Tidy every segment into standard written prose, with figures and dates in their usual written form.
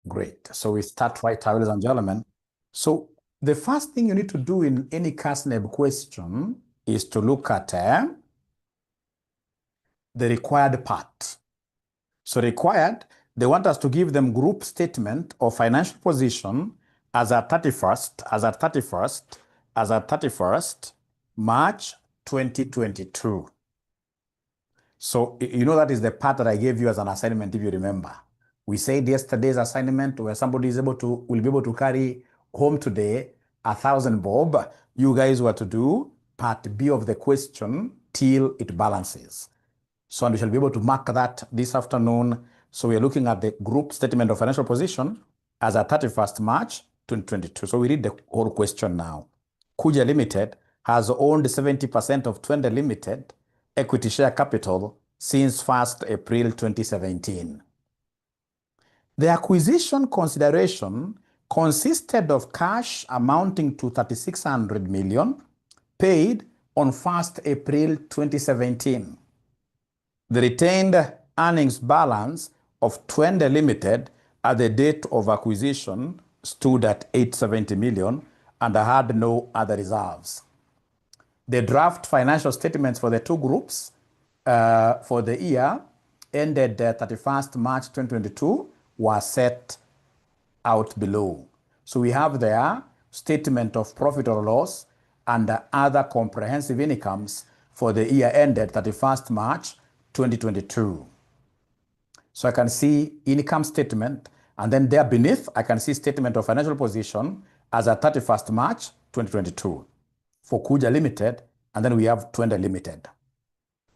Great. So we start right away, ladies and gentlemen. So the first thing you need to do in any CASNEB question is to look at the required part. So required, they want us to give them group statement of financial position as at 31st March 2022. So you know that is the part that I gave you as an assignment, if you remember. We said yesterday's assignment where somebody will be able to carry home today 1,000 bob. You guys were to do part B of the question till it balances. So and we shall be able to mark that this afternoon. So we are looking at the group statement of financial position as at 31st March 2022. So we read the whole question now. 𝒂𝐁𝐈𝐅𝐀 Limited has owned 70% of 𝒂𝒂𝒄𝒄𝒆 Limited equity share capital since 1st April 2017. The acquisition consideration consisted of cash amounting to 3,600 million paid on 1st April 2017. The retained earnings balance of 𝒂𝒂𝒄𝒄𝒆 Limited at the date of acquisition stood at 870 million and had no other reserves. The draft financial statements for the two groups for the year ended 31st March 2022 were set out below. So we have there statement of profit or loss and other comprehensive incomes for the year ended 31st March 2022. So I can see income statement, and then there beneath I can see statement of financial position as at 31st March 2022 for 𝒂𝐁𝐈𝐅𝐀 Limited, and then we have 𝒂𝒂𝒄𝒄𝒆 Limited.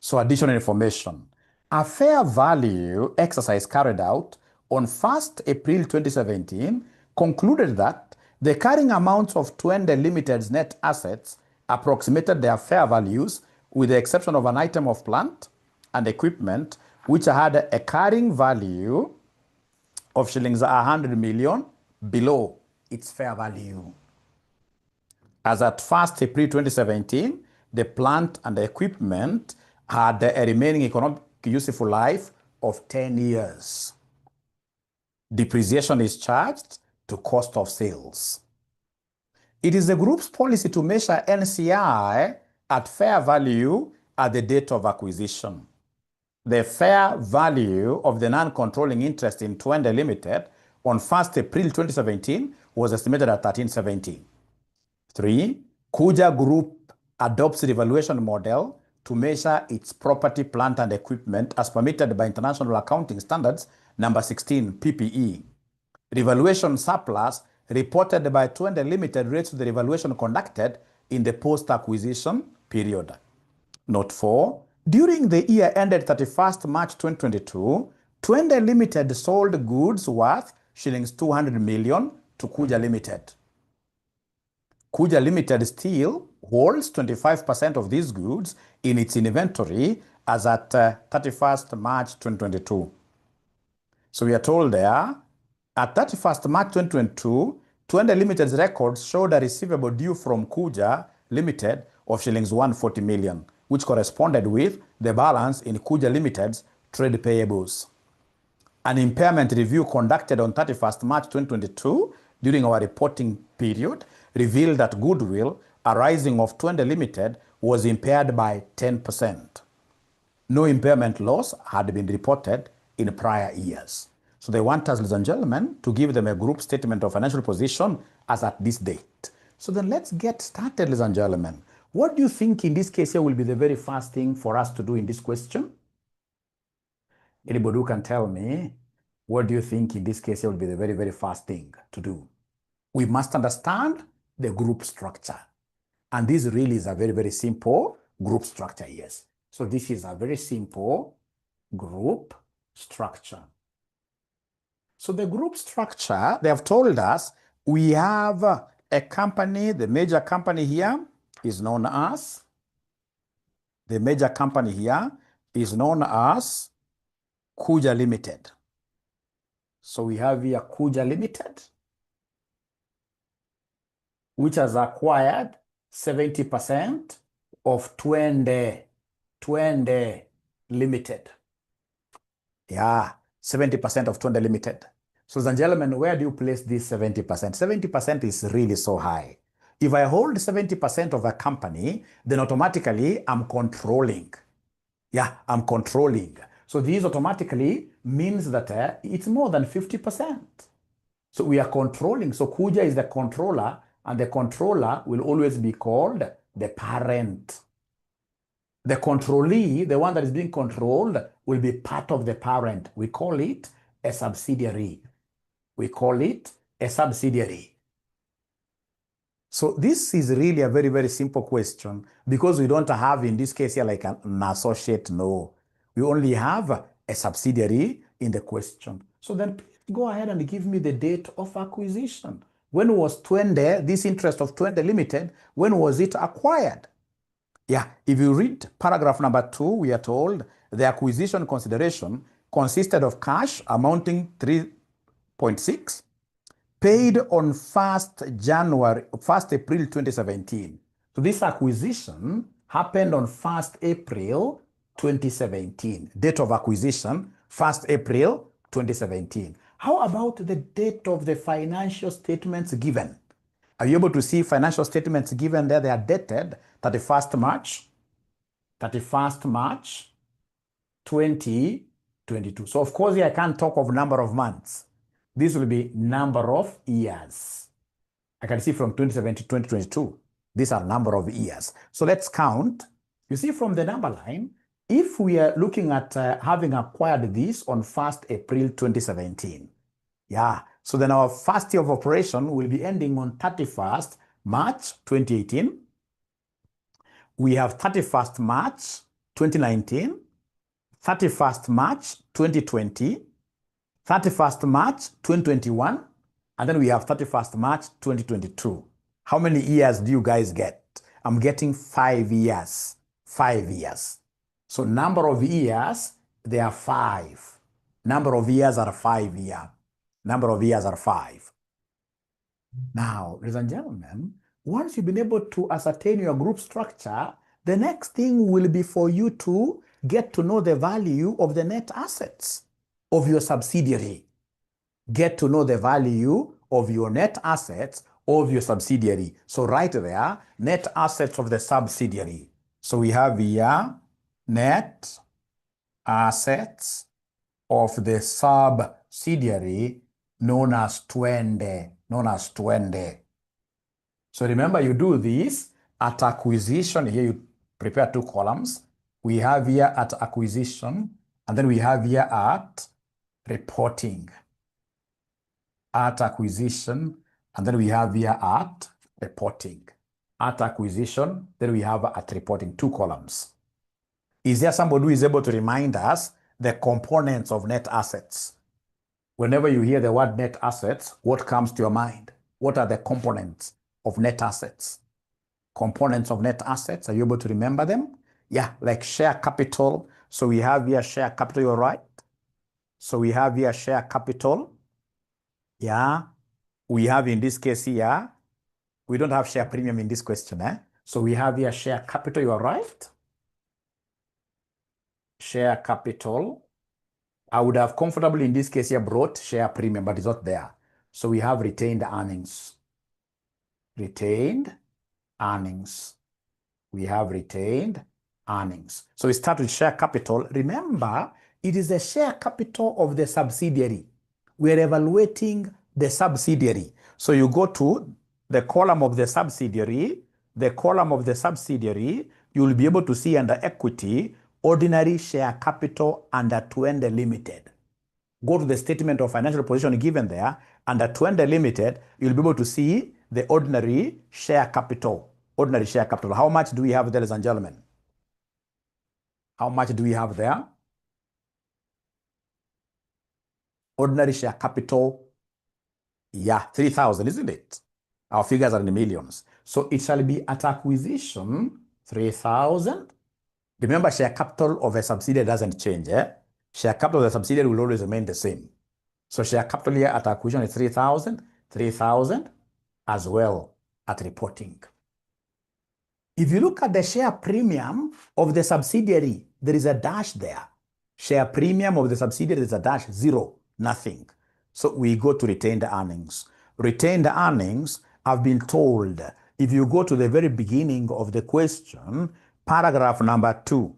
So additional information. A fair value exercise carried out on 1st April 2017 concluded that the carrying amounts of 𝒂𝒂𝒄𝒄𝒆 Limited's net assets approximated their fair values with the exception of an item of plant and equipment which had a carrying value of shillings 100 million below its fair value. As at 1st April 2017, the plant and the equipment had a remaining economic useful life of 10 years. Depreciation is charged to cost of sales. It is the group's policy to measure NCI at fair value at the date of acquisition. The fair value of the non-controlling interest in 𝒂𝒂𝒄𝒄𝒆 Limited on 1st April 2017 was estimated at 1,370. 3. 𝒂𝒁 Group adopts the revaluation model to measure its property, plant, and equipment as permitted by International Accounting Standards number 16, PPE. Revaluation surplus reported by 𝒂𝒂𝒄𝒄𝒆 Limited relates to the revaluation conducted in the post-acquisition period. Note 4. During the year ended 31st March 2022, 𝒂𝒂𝒄𝒄𝒆 Limited sold goods worth shillings 200 million to 𝒂𝒂𝒄 Limited. 𝒂𝒂𝒄 Limited still holds 25% of these goods in its inventory as at 31st March 2022. So we are told there, at 31st March 2022, 𝒂𝒂𝒄𝒄𝒆 Limited's records showed a receivable due from 𝒂𝒁 Limited of shillings 140 million, which corresponded with the balance in 𝒂𝒁 Limited's trade payables. An impairment review conducted on 31st March 2022 during our reporting period revealed that goodwill arising of 𝒂𝒂𝒄𝒄𝒆 Limited was impaired by 10%. No impairment loss had been reported in prior years. So they want us, ladies and gentlemen, to give them a group statement of financial position as at this date. So then let's get started, ladies and gentlemen. What do you think in this case here will be the very first thing for us to do in this question? Anybody who can tell me, what do you think in this case here will be the very, very first thing to do? We must understand the group structure. And this really is a very, very simple group structure, yes. So this is a very simple group structure. So the group structure, they have told us we have a company, the major company here is known as, 𝒂𝒁 Limited. So we have here 𝒂𝒁 Limited, which has acquired 70% of 𝒂𝒂𝒄𝒄𝒆 Limited. Yeah, 70% of 𝒂𝒂𝒄𝒄𝒆 Limited. So, ladies and gentlemen, where do you place this 70%? 70% is really so high. If I hold 70% of a company, then automatically I'm controlling. Yeah, I'm controlling. So this automatically means that it's more than 50%. So we are controlling. So Kuja is the controller, and the controller will always be called the parent. The controllee, the one that is being controlled, will be part of the parent. We call it a subsidiary. We call it a subsidiary. So this is really a very, very simple question, because we don't have in this case here like an associate, no. We only have a subsidiary in the question. So then please go ahead and give me the date of acquisition. When was Twende, this interest of Twende Limited, when was it acquired? Yeah, if you read paragraph number 2, we are told the acquisition consideration consisted of cash amounting 3.6, paid on 1st April 2017. So this acquisition happened on 1st April 2017. Date of acquisition, 1st April 2017. How about the date of the financial statements given? Are you able to see financial statements given there? They are dated 31st March 2022. So of course, here I can't talk of number of months. This will be number of years. I can see from 2017 to 2022. These are number of years. So let's count. You see from the number line, if we are looking at having acquired this on 1st April 2017. Yeah, so then our first year of operation will be ending on 31st March 2018. We have 31st March 2019, 31st March 2020, 31st March 2021, and then we have 31st March 2022. How many years do you guys get? I'm getting 5 years. 5 years. So number of years, they are 5. Number of years are 5 here. Number of years are 5. Now, ladies and gentlemen, once you've been able to ascertain your group structure, the next thing will be for you to get to know the value of the net assets of your subsidiary. Get to know the value of your net assets of your subsidiary. So right there, net assets of the subsidiary. So we have here net assets of the subsidiary known as Twende. So remember, you do this at acquisition. Here you prepare 2 columns. We have here at acquisition, and then we have here at reporting. At acquisition, and then we have here at reporting. At acquisition, then we have at reporting, 2 columns. Is there somebody who is able to remind us the components of net assets? Whenever you hear the word net assets, what comes to your mind? What are the components of net assets? Components of net assets, are you able to remember them? Yeah, like share capital. So we have here share capital, you're right. So we have here share capital. Yeah, we have in this case here, we don't have share premium in this question. So we have here share capital, you are right. Share capital. I would have comfortably in this case here brought share premium, but it's not there. So we have retained earnings. Retained earnings. We have retained earnings. So we start with share capital. Remember, it is the share capital of the subsidiary. We're evaluating the subsidiary. So you go to the column of the subsidiary, you will be able to see under equity, ordinary share capital under Twende Limited. Go to the statement of financial position given there. Under Twende Limited, you'll be able to see the ordinary share capital. Ordinary share capital. How much do we have there, ladies and gentlemen? How much do we have there? Ordinary share capital. Yeah, 3,000, isn't it? Our figures are in the millions. So it shall be at acquisition, 3,000. Remember, share capital of a subsidiary doesn't change. Share capital of the subsidiary will always remain the same. So share capital here at acquisition is 3,000, 3,000 as well at reporting. If you look at the share premium of the subsidiary, there is a dash there. Share premium of the subsidiary is a dash, 0, nothing. So we go to retained earnings. Retained earnings, I've been told, if you go to the very beginning of the question, paragraph number 2,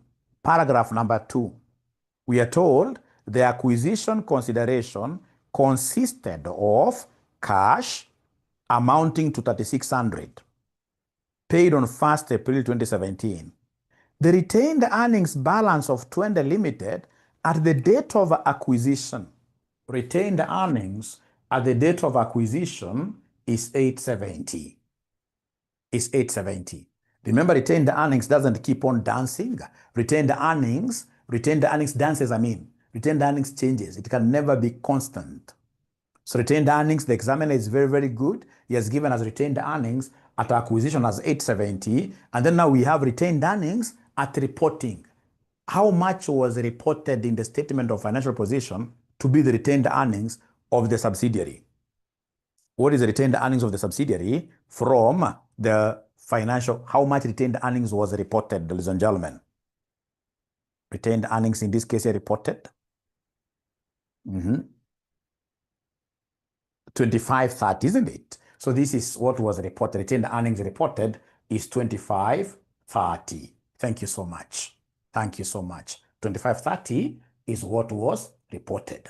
we are told the acquisition consideration consisted of cash amounting to 3,600, paid on 1st April 2017. The retained earnings balance of 𝒂𝒐𝒕𝒉 Limited at the date of acquisition, retained earnings at the date of acquisition is 870. Remember, retained earnings doesn't keep on dancing. Retained earnings dances, retained earnings changes. It can never be constant. So retained earnings, the examiner is very, very good. He has given us retained earnings at acquisition as 870. And then now we have retained earnings at reporting. How much was reported in the statement of financial position to be the retained earnings of the subsidiary? What is the retained earnings of the subsidiary from the financial? How much retained earnings was reported, ladies and gentlemen? Retained earnings in this case are reported. 2530, isn't it? So this is what was reported. Retained earnings reported is 2530. Thank you so much. 2530 is what was reported.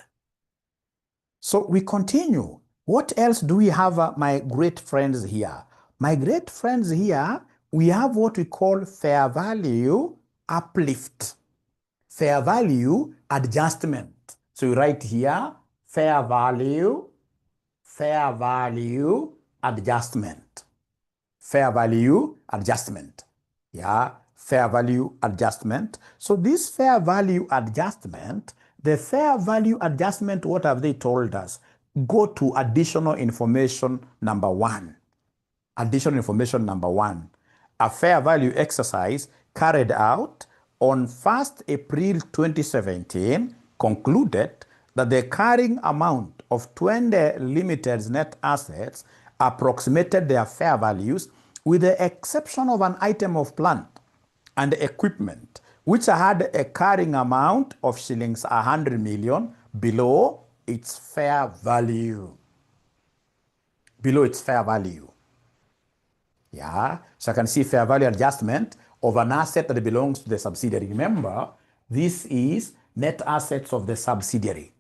So we continue. What else do we have, my great friends here? My great friends here, we have what we call fair value uplift, fair value adjustment. So you write here, fair value adjustment. Fair value adjustment. Yeah, fair value adjustment. So this fair value adjustment, the fair value adjustment, what have they told us? Go to additional information number 1. Additional information number 1. A fair value exercise carried out on 1st April 2017 concluded that the carrying amount of 𝒂𝒐𝒕𝒉 Limited's net assets approximated their fair values with the exception of an item of plant and equipment which had a carrying amount of shillings 100 million below its fair value. Yeah, so I can see fair value adjustment of an asset that belongs to the subsidiary. Remember, this is net assets of the subsidiary.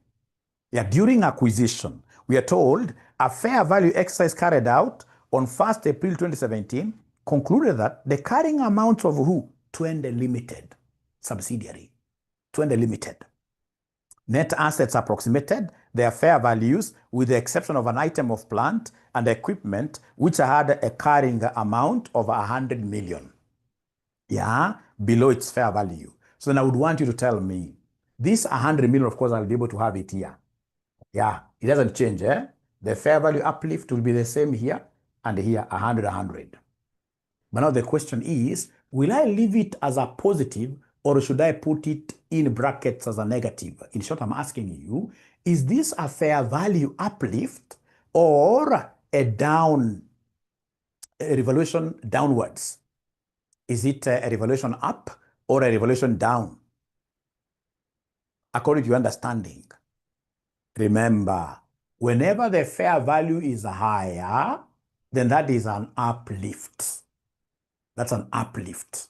Yeah, during acquisition, we are told a fair value exercise carried out on 1st April 2017 concluded that the carrying amount of who? 𝒂𝒐𝒕𝒉 Limited, subsidiary, 𝒂𝒐𝒕𝒉 Limited. Net assets approximated their fair values with the exception of an item of plant and equipment which had a carrying amount of 100 million. Yeah, below its fair value. So then I would want you to tell me, this 100 million, of course, I'll be able to have it here. Yeah, it doesn't change, eh? The fair value uplift will be the same here and here, 100. But now the question is, will I leave it as a positive or should I put it in brackets as a negative? In short, I'm asking you, is this a fair value uplift or a revaluation downwards? Is it a revaluation up or a revaluation down? According to your understanding. Remember, whenever the fair value is higher, then that is an uplift. That's an uplift.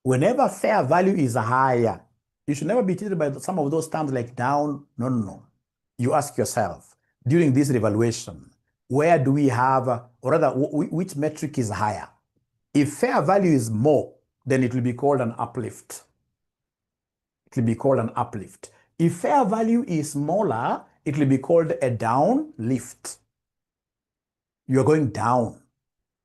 Whenever fair value is higher, you should never be treated by some of those terms like down. No. You ask yourself, during this revaluation, where do we have, or rather, which metric is higher? If fair value is more, then it will be called an uplift. It will be called an uplift. If fair value is smaller, it will be called a down lift. You are going down.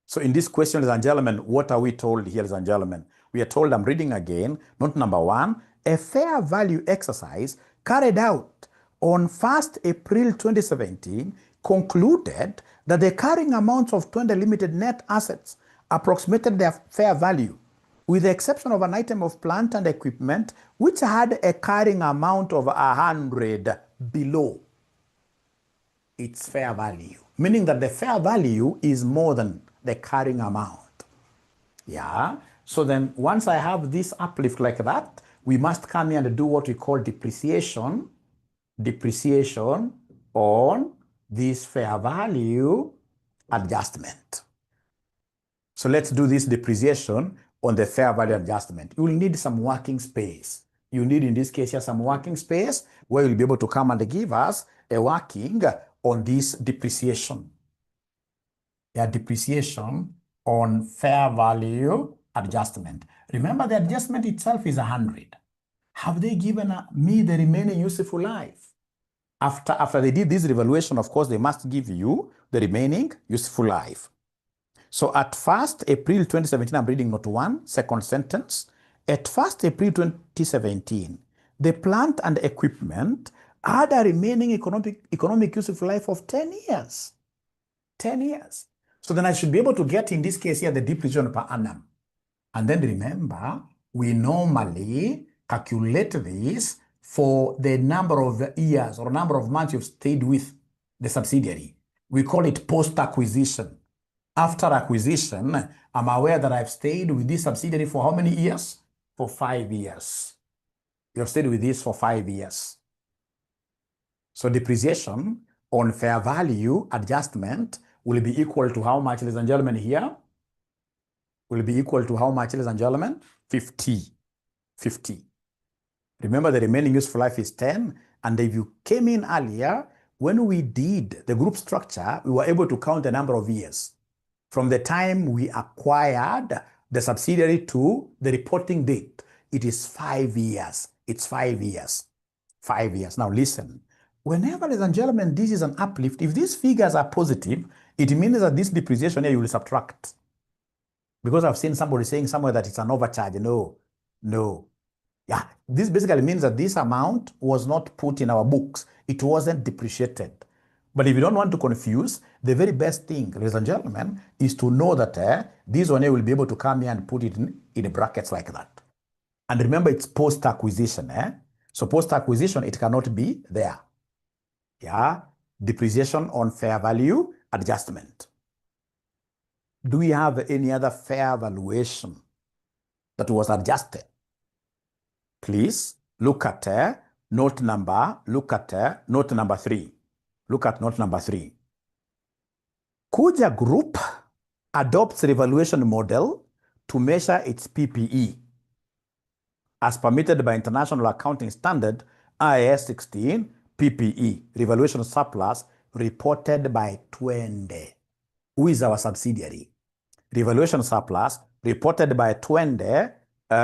So in this question, ladies and gentlemen, what are we told here, ladies and gentlemen? We are told, I'm reading again, note number 1, a fair value exercise carried out on 1st April 2017 concluded that the carrying amounts of 𝒂𝒐𝒕𝒉 Limited net assets approximated their fair value, with the exception of an item of plant and equipment which had a carrying amount of 100 below its fair value, meaning that the fair value is more than the carrying amount. Yeah, so then once I have this uplift like that, we must come here and do what we call depreciation on this fair value adjustment. So let's do this depreciation on the fair value adjustment. You will need some working space. You need, in this case here, some working space where you'll be able to come and give us a working on this depreciation. Yeah, depreciation on fair value adjustment. Remember, the adjustment itself is 100. Have they given me the remaining useful life? After they did this revaluation, of course, they must give you the remaining useful life. So at 1st April 2017, I'm reading note 1, second sentence. At 1st April 2017, the plant and equipment had a remaining economic useful life of 10 years. 10 years. So then I should be able to get, in this case here, the depreciation per annum. And then remember, we normally calculate this for the number of years or number of months you've stayed with the subsidiary. We call it post-acquisition. After acquisition, I'm aware that I've stayed with this subsidiary for how many years? For 5 years. You've stayed with this for 5 years. So depreciation on fair value adjustment will be equal to how much, ladies and gentlemen, here? Will be equal to how much, ladies and gentlemen? 50. 50. Remember, the remaining useful life is 10. And if you came in earlier, when we did the group structure, we were able to count the number of years. From the time we acquired the subsidiary to the reporting date, it is 5 years. It's 5 years. 5 years. Now listen, whenever, ladies and gentlemen, this is an uplift, if these figures are positive, it means that this depreciation here you will subtract. Because I've seen somebody saying somewhere that it's an overcharge. No, no. Yeah, this basically means that this amount was not put in our books. It wasn't depreciated. But if you don't want to confuse, the very best thing, ladies and gentlemen, is to know that this one here will be able to come here and put it in brackets like that. And remember, it's post-acquisition. So post-acquisition, it cannot be there. Yeah, depreciation on fair value adjustment. Do we have any other fair valuation that was adjusted? Please look at note number 3. Look at note number 3. 𝒂𝐁 Group adopts revaluation model to measure its PPE as permitted by International Accounting Standard IAS 16 PPE, revaluation surplus reported by 𝒂𝒂𝒄𝒄𝒆, who is our subsidiary. Revaluation surplus reported by 𝒂𝒂𝒄𝒄𝒆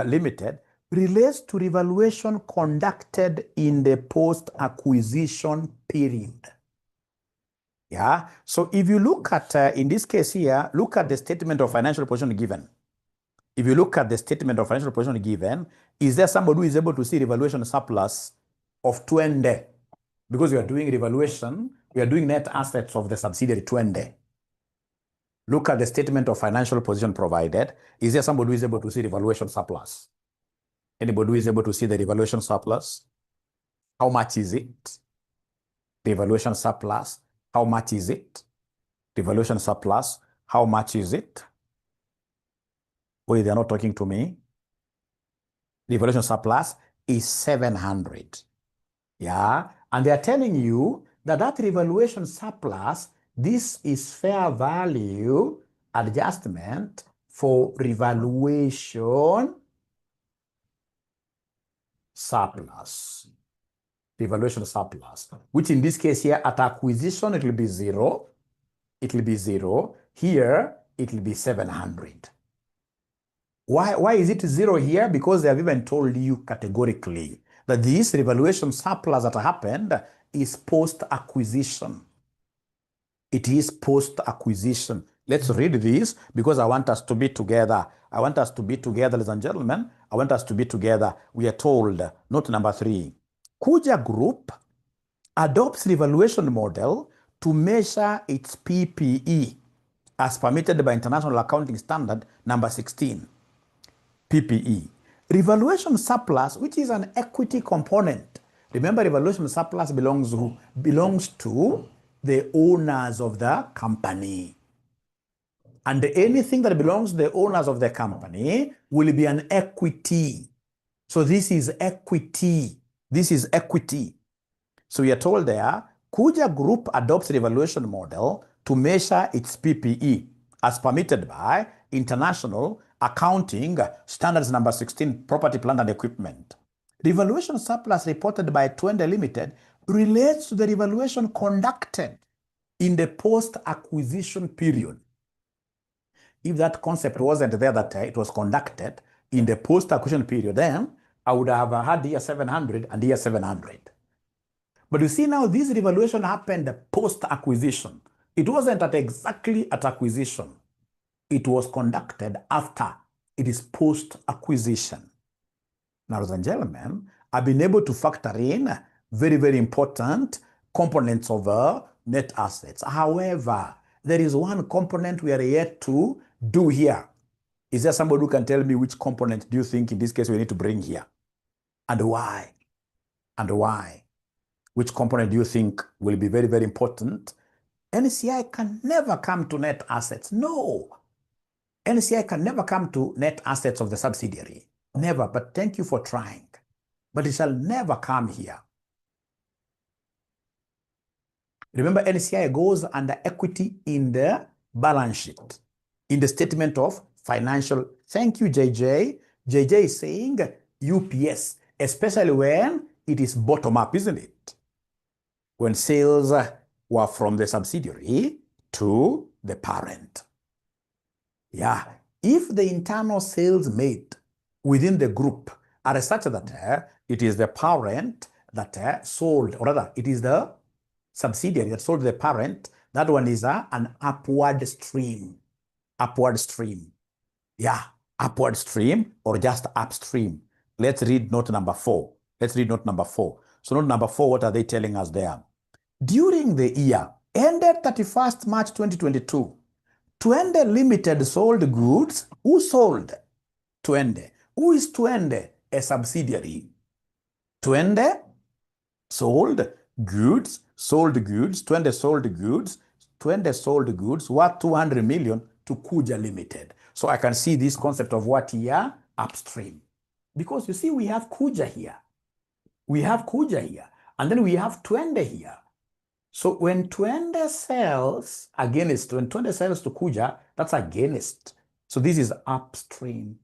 Limited relates to revaluation conducted in the post-acquisition period. Yeah, so if you look at, in this case here, look at the statement of financial position given. If you look at the statement of financial position given, is there somebody who is able to see revaluation surplus of 𝒂𝒂𝒄𝒄𝒆? Because we are doing revaluation, we are doing net assets of the subsidiary 𝒂𝒂𝒄𝒄𝒆. Look at the statement of financial position provided. Is there somebody who is able to see revaluation surplus? Anybody who is able to see the revaluation surplus? How much is it? Revaluation surplus. How much is it? Revaluation surplus. How much is it? Wait, they're not talking to me. Revaluation surplus is 700. Yeah. And they're telling you that that revaluation surplus, this is fair value adjustment for revaluation surplus. Revaluation surplus, which in this case here at acquisition, it will be 0. It will be 0. Here, it will be 700. Why is it 0 here? Because they have even told you categorically that this revaluation surplus that happened is post-acquisition. It is post-acquisition. Let's read this because I want us to be together. I want us to be together, ladies and gentlemen. I want us to be together. We are told, note number 3, 𝒂𝐁 Group adopts revaluation model to measure its PPE as permitted by International Accounting Standard number 16. PPE. Revaluation surplus, which is an equity component. Remember, revaluation surplus belongs to the owners of the company. And anything that belongs to the owners of the company will be an equity. So this is equity. This is equity. So we are told there, Kuja Group adopts the evaluation model to measure its PPE as permitted by International Accounting Standards number 16, Property, Plant and Equipment. The evaluation surplus reported by 𝒂𝒐𝒐 Limited relates to the evaluation conducted in the post-acquisition period. If that concept wasn't there, that it was conducted in the post-acquisition period, then I would have had year 700 and year 700. But you see now, this revaluation happened post-acquisition. It wasn't exactly at acquisition. It was conducted after. It is post-acquisition. Now, ladies and gentlemen, I've been able to factor in very, very important components of net assets. However, there is one component we are yet to do here. Is there somebody who can tell me which component do you think in this case we need to bring here? And why? And why? Which component do you think will be very, very important? NCI can never come to net assets. No. NCI can never come to net assets of the subsidiary. Never. But thank you for trying. But it shall never come here. Remember, NCI goes under equity in the balance sheet, in the statement of financial. Thank you, JJ. JJ is saying UPS, especially when it is bottom up, isn't it? When sales were from the subsidiary to the parent. Yeah, if the internal sales made within the group are such that it is the parent that sold, or rather, it is the subsidiary that sold the parent, that one is an upward stream. Upward stream. Yeah, upward stream or just upstream. Let's read note number 4. Let's read note number 4. So note number 4, what are they telling us there? During the year ended 31st March 2022, 𝒂𝒐𝒐 Limited sold goods. Who sold? 𝒂𝒐𝒐. Who is 𝒂𝒐𝒐? A subsidiary. 𝒂𝒐𝒐 sold goods, 𝒂𝒐𝒐 sold goods, 𝒂𝒐𝒐 sold goods worth 200 million to Kuja Limited. So I can see this concept of what here? Upstream. Because you see, we have Kuja here. We have Kuja here. And then we have 𝒂𝒐𝒐 here. So when 𝒂𝒐𝒐 sells against, when 𝒂𝒐𝒐 sells to Kuja, that's against. So this is upstream.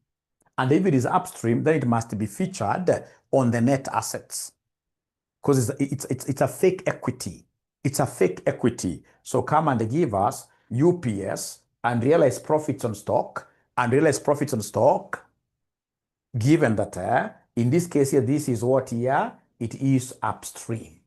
And if it is upstream, then it must be featured on the net assets. Because it's a fake equity. It's a fake equity. So come and give us UPS and realized profits on stock, and realized profits on stock, given that in this case here, this is what here? It is upstream.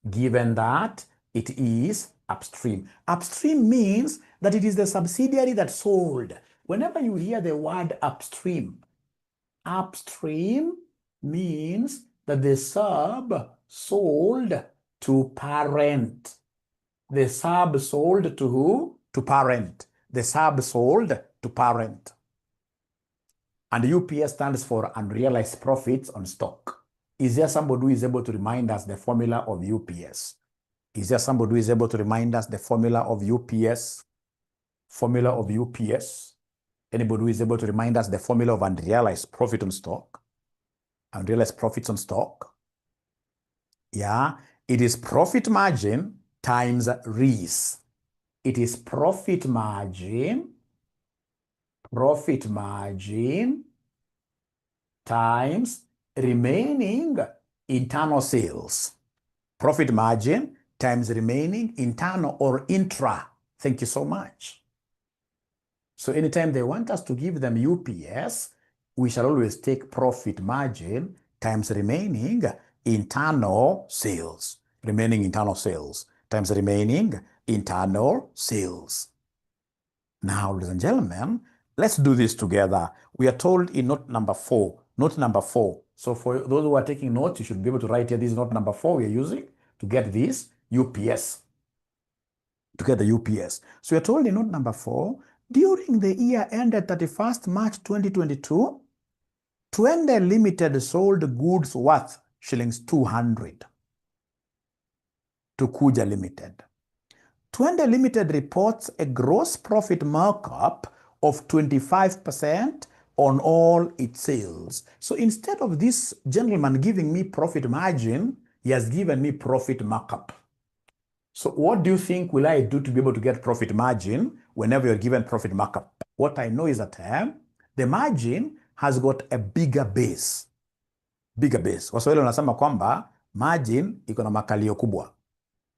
Given that it is upstream. Upstream means that it is the subsidiary that sold. Whenever you hear the word upstream, upstream means that the sub sold to parent. The sub sold to who? To parent. The sub sold to parent. And UPS stands for unrealized profits on stock. Is there somebody who is able to remind us the formula of UPS? Is there somebody who is able to remind us the formula of UPS? Formula of UPS? Anybody who is able to remind us the formula of unrealized profit on stock? Unrealized profits on stock? Yeah, it is profit margin times REIS. It is profit margin times remaining internal sales. Profit margin times remaining internal or intra. Thank you so much. So anytime they want us to give them UPS, we shall always take profit margin times remaining internal sales. Remaining internal sales times remaining internal sales. Now, ladies and gentlemen, let's do this together. We are told in note number 4. Note number 4. So for those who are taking notes, you should be able to write here. This is note number 4 we are using to get this UPS. To get the UPS. So we are told in note number 4, during the year ended 31st March 2022, 𝒂𝒐𝒐 Limited sold goods worth ₿200 to Kuja Limited. 𝒂𝒐𝒐 Limited reports a gross profit markup of 25% on all its sales. So instead of this gentleman giving me profit margin, he has given me profit markup. So what do you think will I do to be able to get profit margin whenever you're given profit markup? What I know is that the margin has got a bigger base. Bigger base. Waswahili wanasema kwamba margin iko na makalio kubwa.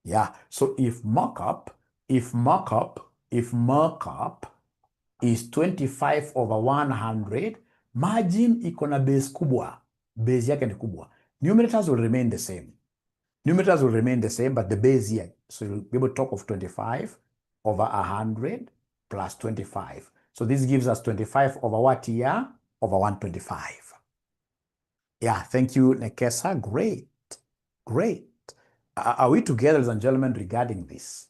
Yeah. So if markup is 25 over 100, margin iko na base kubwa. Base yake ni kubwa. Numerators will remain the same. Numerators will remain the same, but the base here. So you'll be able to talk of 25 over 100 plus 25. So this gives us 25 over what here? Over 125. Yeah, thank you, Nekesa. Great. Great. Are we together, ladies and gentlemen, regarding this?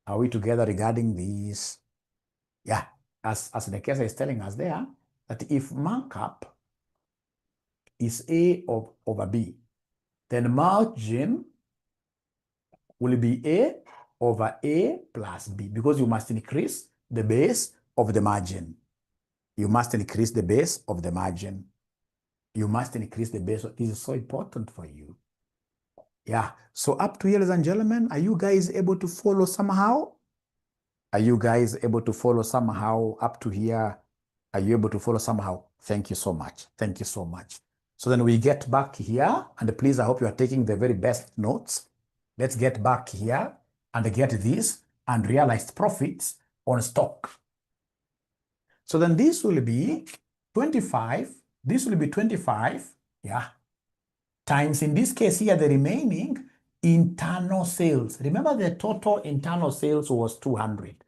Are we together regarding this? Yeah, as Nekesa is telling us there, that if markup is A over B, then margin will be A over A plus B, because you must increase the base of the margin. You must increase the base of the margin. You must increase the base. This is so important for you. Yeah. So up to here, ladies and gentlemen, are you guys able to follow somehow? Are you guys able to follow somehow up to here? Are you able to follow somehow? Thank you so much. Thank you so much. So then we get back here, and please, I hope you are taking the very best notes. Let's get back here and get this and realized profits on stock. So then this will be 25. This will be 25, yeah, times, in this case here, the remaining internal sales. Remember, the total internal sales was 200.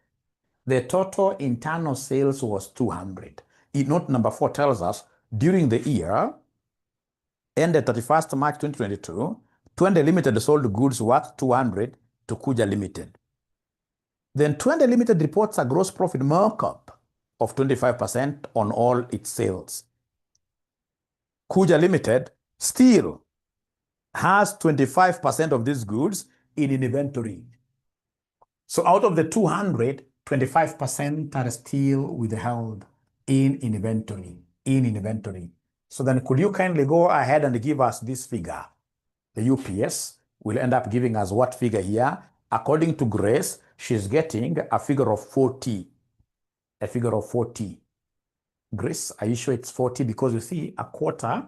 The total internal sales was 200. Note number 4 tells us during the year ended 31st March 2022, Twende Limited sold goods worth 200 to Kuja Limited. Then Twende Limited reports a gross profit markup of 25% on all its sales. Kuja Limited still has 25% of these goods in inventory. So out of the 200, 25% are still withheld in inventory. So then could you kindly go ahead and give us this figure? The UPS will end up giving us what figure here? According to Grace, she's getting a figure of 40. A figure of 40. Grace, are you sure it's 40? Because you see, a quarter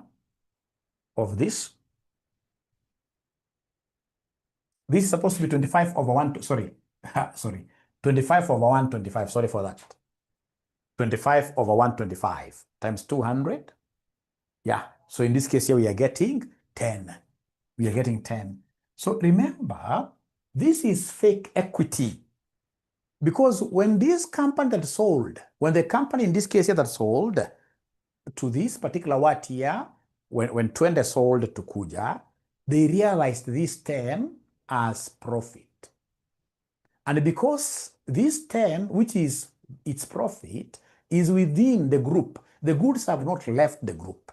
of this is supposed to be 25 over 1, sorry, 25 over 125, sorry for that. 25 over 125 times 200. Yeah, so in this case here we are getting 10. We are getting 10. So remember, this is fake equity. Because when this company that sold, when the company in this case here that sold to this particular what here, when Twende sold to Kuja, they realized this 10 as profit. And because this 10, which is its profit, is within the group, the goods have not left the group.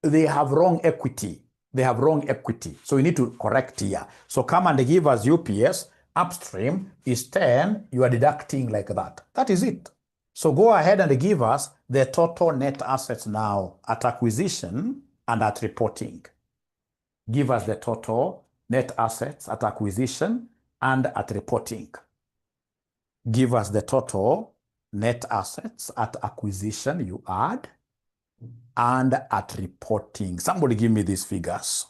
They have wrong equity. They have wrong equity. So we need to correct here. So come and give us UPS. Upstream is 10. You are deducting like that. That is it. So go ahead and give us the total net assets now at acquisition and at reporting. Give us the total net assets at acquisition and at reporting. Give us the total net assets at acquisition, you add, and at reporting. Somebody give me these figures.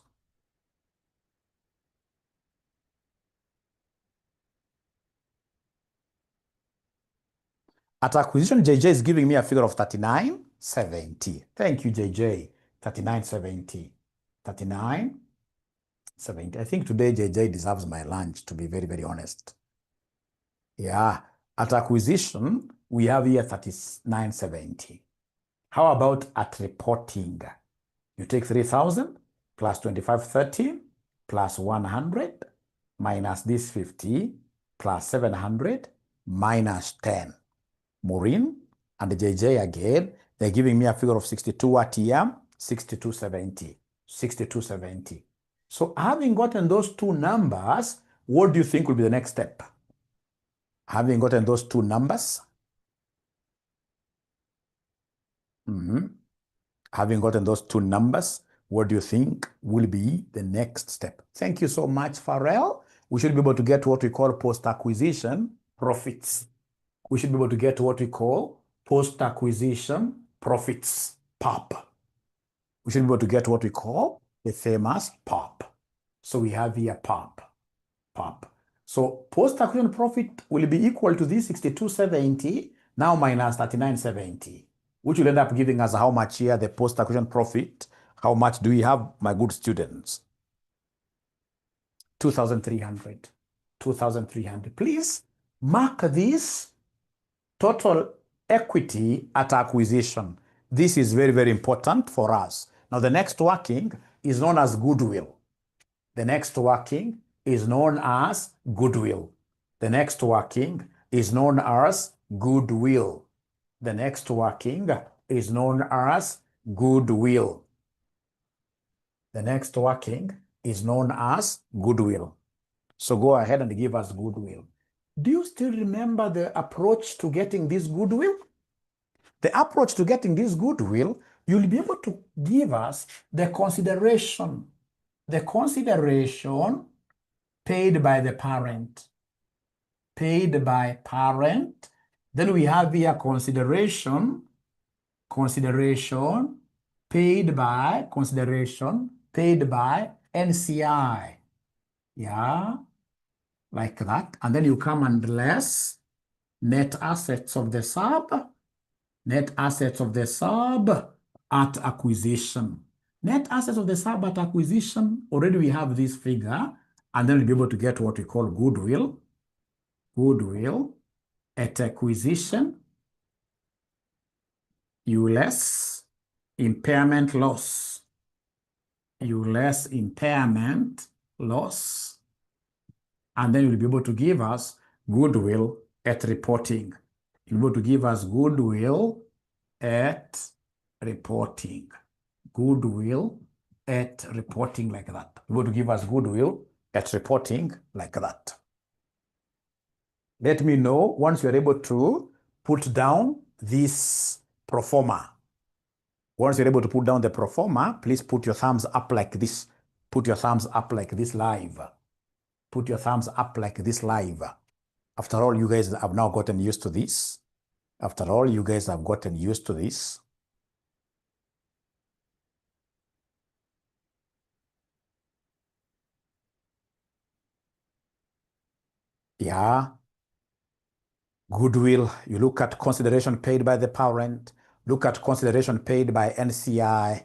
At acquisition, JJ is giving me a figure of 39.70. Thank you, JJ. 39.70. 39.70. I think today JJ deserves my lunch, to be very, very honest. Yeah. At acquisition, we have here 39.70. How about at reporting? You take 3,000 plus 25.30 plus 100 minus this 50 plus 700 minus 10. Maureen and JJ again, they're giving me a figure of 62 at here, 62.70. 62.70. So having gotten those two numbers, what do you think will be the next step? Having gotten those two numbers, having gotten those two numbers, what do you think will be the next step? Thank you so much, Pharrell. we should be able to get what we call post-acquisition profits. We should be able to get what we call post-acquisition profits, PAP. We should be able to get what we call the famous PAP. So we have here PAP. So post-acquisition profit will be equal to this 62.70 now minus 39.70, which will end up giving us how much here, the post-acquisition profit. How much do we have, my good students? 2,300. 2,300. Please mark this total equity at acquisition. This is very, very important for us. Now, the next working is known as goodwill. The next working is known as goodwill. The next working is known as goodwill. The next working is known as goodwill. The next working is known as goodwill. So go ahead and give us goodwill. Do you still remember the approach to getting this goodwill? The approach to getting this goodwill, you'll be able to give us the consideration paid by the parent. Paid by parent. Then we have here consideration paid by NCI. Yeah, like that. And then you come and less net assets of the sub at acquisition. Net assets of the sub at acquisition, already we have this figure, and then we'll be able to get what we call goodwill. Goodwill at acquisition, you less impairment loss. You less impairment loss. And then you'll be able to give us goodwill at reporting. You'll be able to give us goodwill at reporting. Goodwill at reporting like that. You're able to give us goodwill at reporting like that. Let me know once you're able to put down this pro forma. Once you're able to put down the pro forma, please put your thumbs up like this. Put your thumbs up like this live. Put your thumbs up like this live. After all, you guys have now gotten used to this. After all, you guys have gotten used to this. Yeah. Goodwill, you look at consideration paid by the parent, look at consideration paid by NCI,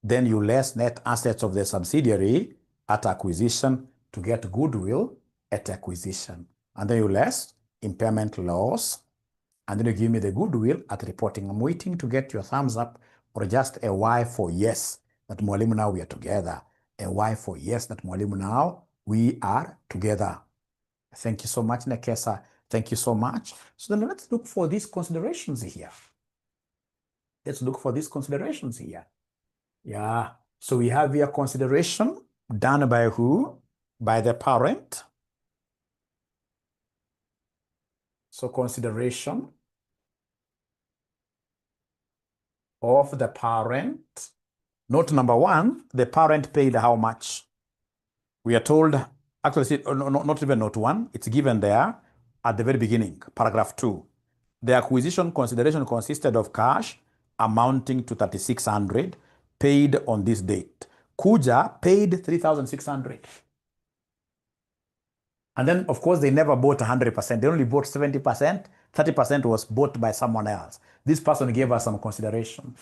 then you less net assets of the subsidiary at acquisition to get goodwill at acquisition. And then you less impairment loss, and then you give me the goodwill at reporting. I'm waiting to get your thumbs up or just a Y for yes, that Mwalimu now we are together. A Y for yes, that Mwalimu now we are together. Thank you so much, Nekesa. Thank you so much. So then let's look for these considerations here. Let's look for these considerations here. Yeah. So we have here consideration done by who? By the parent. So consideration of the parent. Note number one, the parent paid how much? We are told, actually, not even note one, it's given there at the very beginning, paragraph 2. The acquisition consideration consisted of cash amounting to 3,600 paid on this date. Kuja paid 3,600. And then, of course, they never bought 100%. They only bought 70%. 30% was bought by someone else. This person gave us some consideration.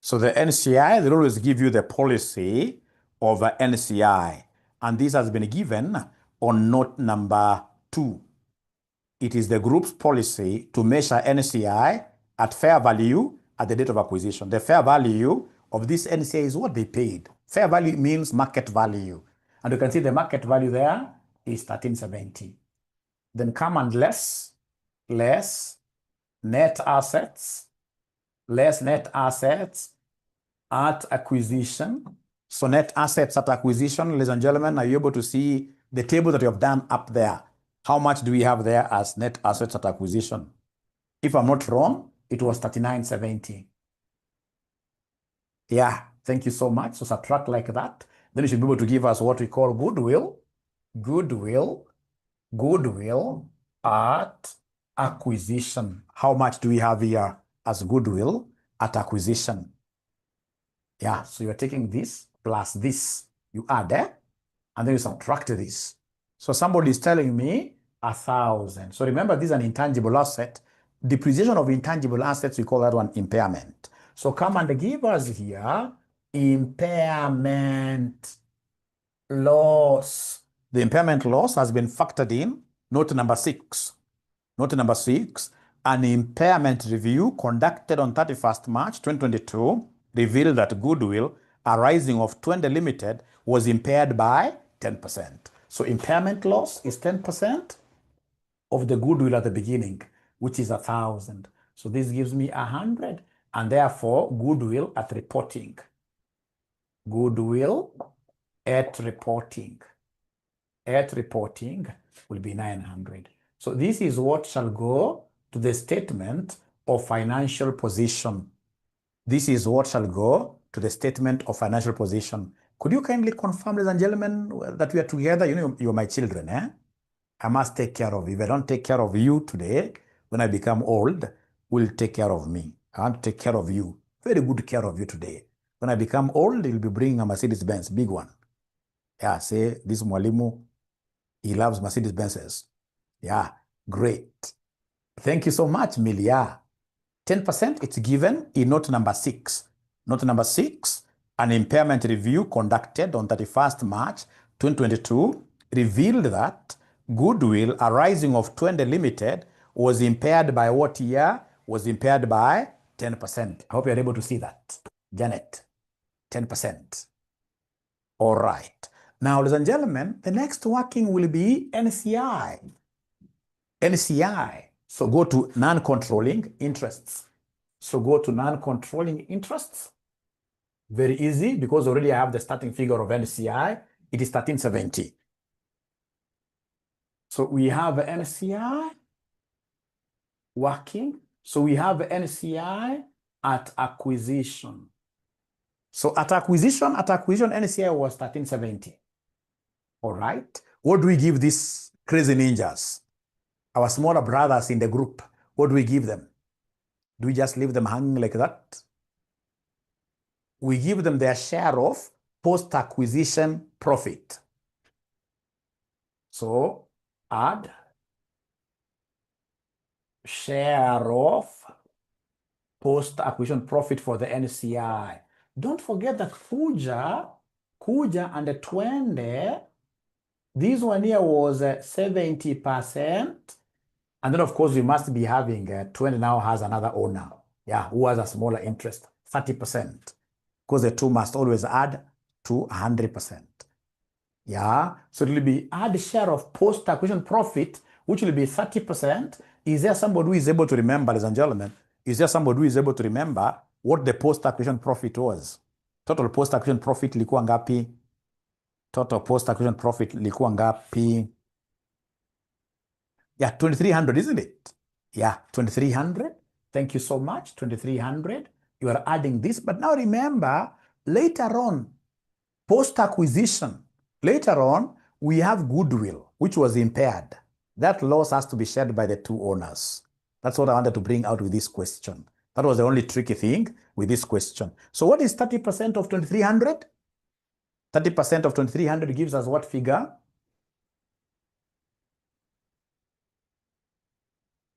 So the NCI, they always give you the policy of NCI. And this has been given on note number 2. It is the group's policy to measure NCI at fair value at the date of acquisition. The fair value of this NCI is what they paid. Fair value means market value. And you can see the market value there is 1370. Then come and less net assets at acquisition. So net assets at acquisition, ladies and gentlemen, are you able to see the table that you have done up there? How much do we have there as net assets at acquisition? If I'm not wrong, it was 3970. Yeah, thank you so much. So subtract like that. Then you should be able to give us what we call goodwill. Goodwill at acquisition. How much do we have here as goodwill at acquisition? Yeah, so you're taking this plus this. You add and then you subtract this. So somebody is telling me 1,000. So remember, this is an intangible asset. Depreciation of intangible assets, we call that one impairment. So come and give us here impairment loss. The impairment loss has been factored in. Note number 6. Note number 6. An impairment review conducted on 31st March 2022 revealed that goodwill arising of 𝒂𝒂𝒄𝒄𝒆 Limited was impaired by 10%. So impairment loss is 10% of the goodwill at the beginning, which is 1,000. So this gives me 100, and therefore goodwill at reporting. Goodwill at reporting will be 900. So this is what shall go to the statement of financial position. This is what shall go to the statement of financial position. Could you kindly confirm, ladies and gentlemen, that we are together? You know, you're my children, eh? I must take care of you. If I don't take care of you today, when I become old, will take care of me. I want to take care of you. Very good care of you today. When I become old, you'll be bringing a Mercedes-Benz, big one. Yeah, say, this Mwalimu, he loves Mercedes-Benzes. Yeah, great. Thank you so much, Milia. 10%, it's given in note number 6. Note number 6, an impairment review conducted on 31st March 2022 revealed that goodwill arising of 𝒂𝒂𝒄𝒄𝒆 Limited was impaired by what year? Was impaired by 10%. I hope you're able to see that. Janet, 10%. All right. Now, ladies and gentlemen, the next working will be NCI. NCI. So go to non-controlling interests. So go to non-controlling interests. Very easy, because already I have the starting figure of NCI. It is 1370. So we have NCI working. So we have NCI at acquisition. So at acquisition, NCI was 1370. All right. What do we give these crazy ninjas? Our smaller brothers in the group, what do we give them? Do we just leave them hanging like that? We give them their share of post-acquisition profit. So add share of post-acquisition profit for the NCI. Don't forget that Kuja and the 𝒂𝒂𝒄𝒄, this one here was 70%. And then, of course, we must be having 𝒂𝒂𝒄𝒄 now has another owner, yeah, who has a smaller interest, 30%, because the two must always add to 100%. Yeah, so it will be add share of post-acquisition profit, which will be 30%. Is there somebody who is able to remember, ladies and gentlemen? Is there somebody who is able to remember what the post-acquisition profit was? Total post-acquisition profit likuwa ngapi? Total post-acquisition profit likuwa ngapi? Yeah, 2,300, isn't it? Yeah, 2,300. Thank you so much, 2,300. You are adding this, but now remember, later on, post-acquisition, later on, we have goodwill, which was impaired. That loss has to be shared by the two owners. That's what I wanted to bring out with this question. That was the only tricky thing with this question. So what is 30% of 2,300? 30% of 2,300 gives us what figure?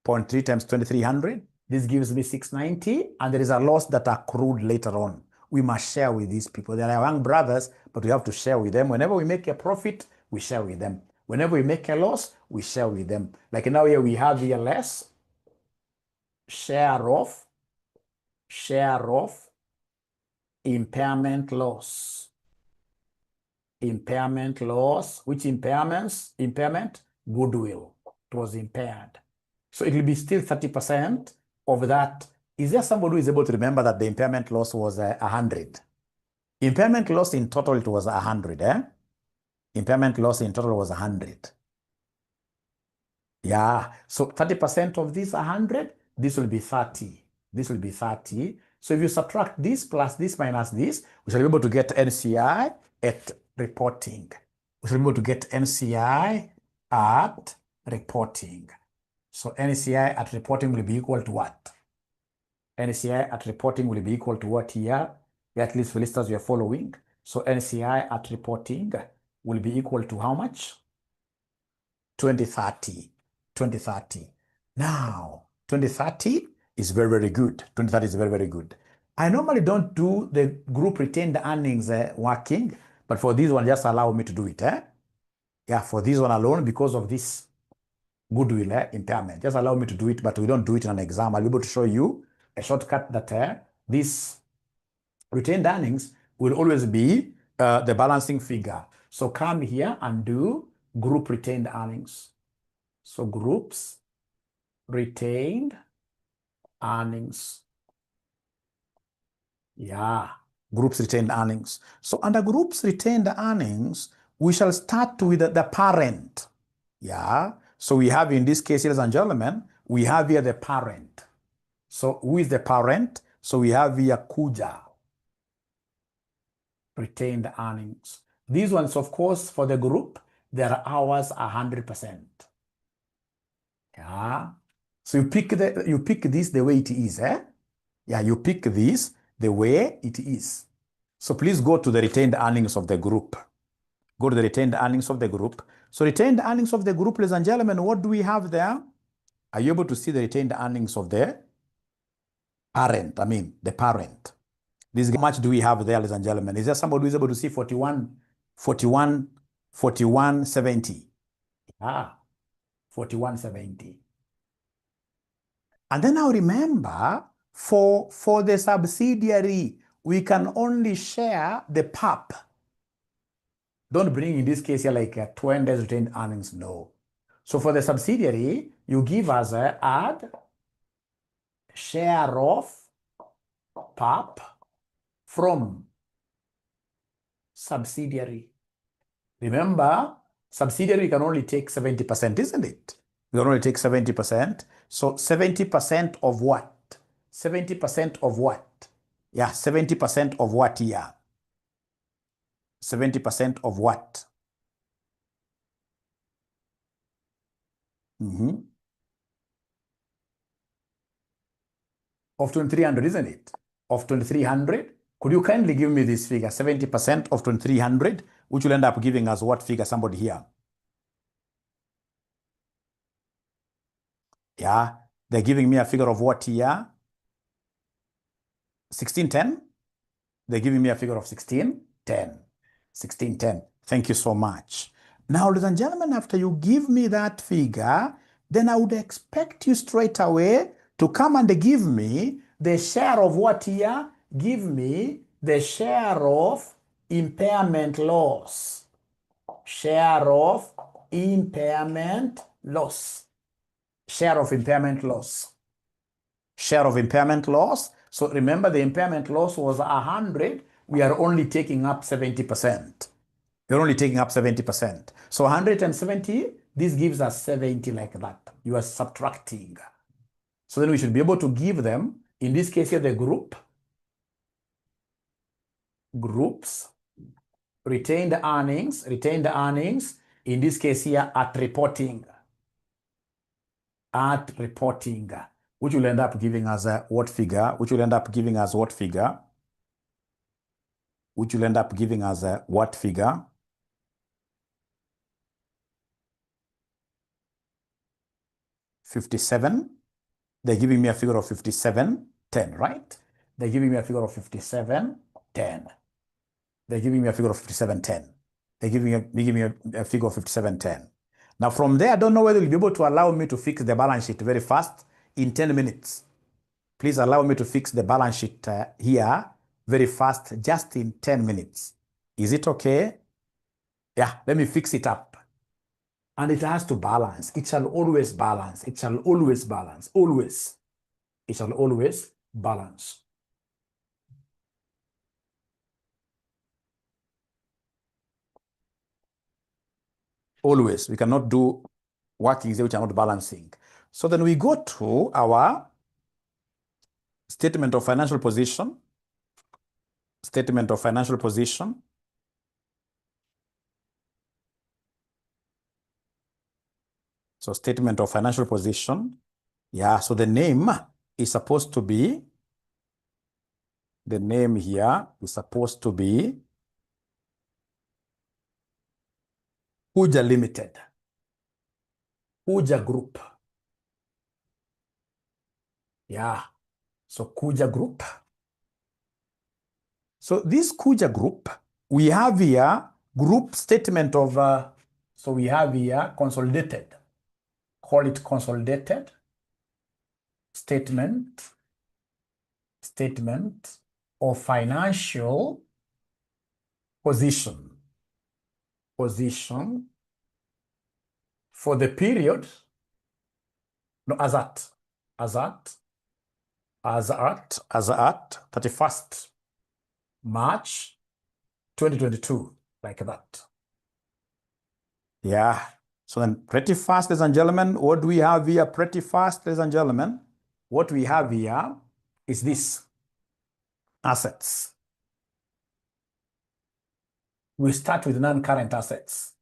0.3 times 2,300. This gives me 690, and there is a loss that accrued later on. We must share with these people. They are young brothers, but we have to share with them. Whenever we make a profit, we share with them. Whenever we make a loss, we share with them. Like now here we have here less share of impairment loss. Impairment loss. Which impairments? Impairment? Goodwill. It was impaired. So it will be still 30% of that. Is there somebody who is able to remember that the impairment loss was 100? Impairment loss in total, it was 100, eh? Impairment loss in total was 100. Yeah, so 30% of this 100, this will be 30. This will be 30. So if you subtract this plus this minus this, we shall be able to get NCI at reporting. We shall be able to get NCI at reporting. So NCI at reporting will be equal to what? NCI at reporting will be equal to what here? At least for listeners we are following. So NCI at reporting will be equal to how much? 2030. 2030. Now, 2030 is very, very good. 2030 is very, very good. I normally don't do the group retained earnings working, but for this one, just allow me to do it. Yeah, for this one alone, because of this goodwill impairment, just allow me to do it, but we don't do it in an exam. I'll be able to show you a shortcut that this retained earnings will always be the balancing figure. So come here and do group retained earnings. So groups retained earnings. Yeah, groups retained earnings. So under groups retained earnings, we shall start with the parent. Yeah, so we have in this case, ladies and gentlemen, we have here the parent. So who is the parent? So we have here Kuja, retained earnings. These ones, of course, for the group, their hours are 100%. Yeah. So you pick this the way it is, Yeah, you pick this the way it is. So please go to the retained earnings of the group. Go to the retained earnings of the group. So retained earnings of the group, ladies and gentlemen, what do we have there? Are you able to see the retained earnings of the parent? The parent. This, how much do we have there, ladies and gentlemen? Is there somebody who is able to see 4170? Ah, 4170. And then now remember, for the subsidiary, we can only share the PAP. Don't bring in this case here like 20 days retained earnings, no. So for the subsidiary, you give us add share of PAP from subsidiary. Remember, subsidiary can only take 70%, isn't it? We can only take 70%. So 70% of what? 70% of what? Yeah, 70% of what here? 70% of what? Of 2300, isn't it? Of 2300. Could you kindly give me this figure? 70% of 2300, which will end up giving us what figure? Somebody here. Yeah, they're giving me a figure of what here? 1610. They're giving me a figure of 1610. 1610. Thank you so much. Now, ladies and gentlemen, after you give me that figure, then I would expect you straight away to come and give me the share of what here? Give me the share of impairment loss. Share of impairment loss. Share of impairment loss. Share of impairment loss. So remember, the impairment loss was 100. We are only taking up 70%. We're only taking up 70%. So 170, this gives us 70 like that. You are subtracting. So then we should be able to give them, in this case here, the groups, retained earnings, in this case here at reporting, which will end up giving us what figure? Which will end up giving us what figure? Which will end up giving us what figure? $57. They're giving me a figure of 57.10, right? They're giving me a figure of 57.10. They're giving me a figure of 57.10. They're giving me a figure of 57.10. Now from there, I don't know whether you'll be able to allow me to fix the balance sheet very fast in 10 minutes. Please allow me to fix the balance sheet here very fast, just in 10 minutes. Is it okay? Yeah, let me fix it up. And it has to balance. It shall always balance. It shall always balance. Always. It shall always balance. Always. We cannot do workings which are not balancing. So then we go to our statement of financial position, statement of financial position, so statement of financial position, yeah, so the name is supposed to be, the name here is supposed to be 𝒂𝐁𝐈𝐅𝐀 Limited, 𝒂𝐁𝐈𝐅𝐃 Group. Yeah, so 𝒂𝐁𝐈𝐅𝐃 Group. So this 𝒂𝐁𝐈𝐅𝐃 Group, we have here group statement of, so we have here consolidated, call it consolidated statement of financial position for the period, no, as at 31st March 2022, like that. Yeah. So then pretty fast, ladies and gentlemen, what do we have here? Pretty fast, ladies and gentlemen, what we have here is this: assets. We start with non-current assets.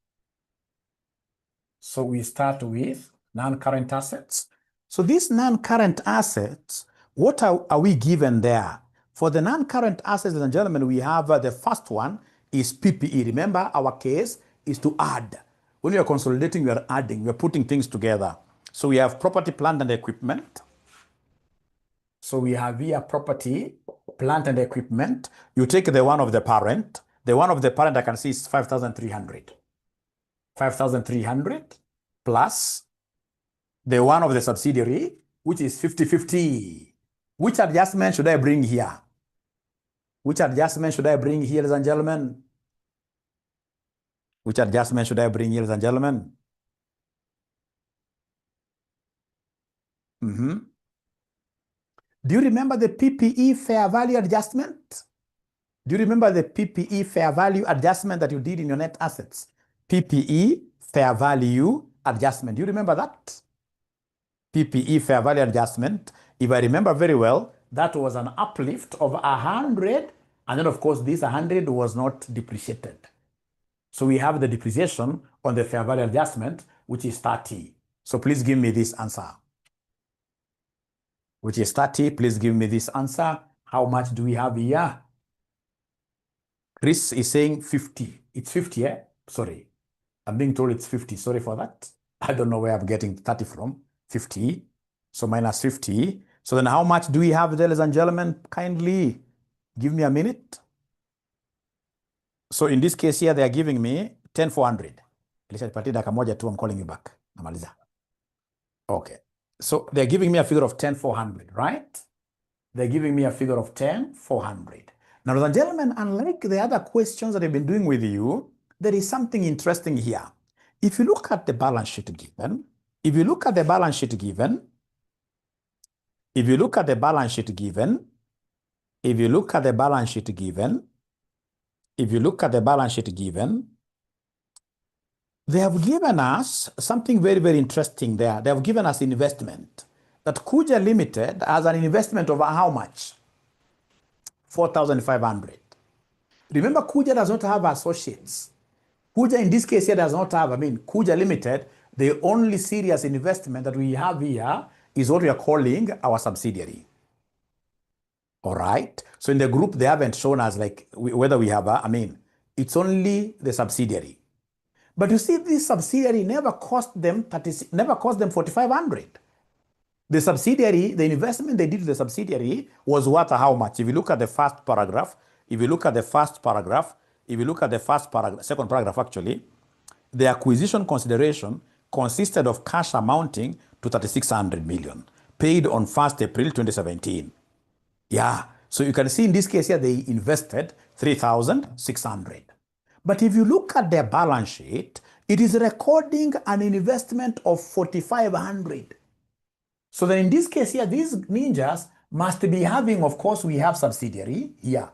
So we start with non-current assets. So these non-current assets, what are we given there? For the non-current assets, ladies and gentlemen, we have the first one is PPE. Remember, our case is to add. When we are consolidating, we are adding, we are putting things together. So we have property, plant, and equipment. So we have here property, plant, and equipment. You take the one of the parent. The one of the parent I can see is 5,300. 5,300 plus the one of the subsidiary, which is 50/50. Which adjustment should I bring here? Which adjustment should I bring here, ladies and gentlemen? Which adjustment should I bring here, ladies and gentlemen? Do you remember the PPE fair value adjustment? Do you remember the PPE fair value adjustment that you did in your net assets? PPE fair value adjustment. Do you remember that? PPE fair value adjustment. If I remember very well, that was an uplift of 100. And then, of course, this 100 was not depreciated. So we have the depreciation on the fair value adjustment, which is 30. So please give me this answer. Which is 30. Please give me this answer. How much do we have here? Chris is saying 50. It's 50, eh? Sorry. I'm being told it's 50. Sorry for that. I don't know where I'm getting 30 from. 50. So minus 50. So then how much do we have there, ladies and gentlemen? Kindly give me a minute. So in this case here, they are giving me 10,400. I'm calling you back. Okay. So they're giving me a figure of 10,400, right? They're giving me a figure of 10,400. Now, ladies and gentlemen, unlike the other questions that I've been doing with you, there is something interesting here. If you look at the balance sheet given, if you look at the balance sheet given, if you look at the balance sheet given, if you look at the balance sheet given, if you look at the balance sheet given, they have given us something very, very interesting there. They have given us investment. That 𝒂𝐁𝐈𝐅𝐃 Limited has an investment over how much? 4,500. Remember, 𝒂𝐁𝐈𝐅𝐃 does not have associates. 𝒂𝐁𝐈𝐅𝐃 in this case here does not have, 𝒂𝐁𝐈𝐅𝐃 Limited, the only serious investment that we have here is what we are calling our subsidiary. All right. So in the group, they haven't shown us like whether we have, it's only the subsidiary. But you see, this subsidiary never cost them 4,500. The subsidiary, the investment they did to the subsidiary was worth how much? If you look at the first paragraph, second paragraph actually, the acquisition consideration consisted of cash amounting to 3,600 million, paid on 1st April 2017. Yeah, so you can see in this case here, they invested 3,600. But if you look at their balance sheet, it is recording an investment of 4,500. So then in this case here, these ninjas must be having, of course, we have subsidiary here.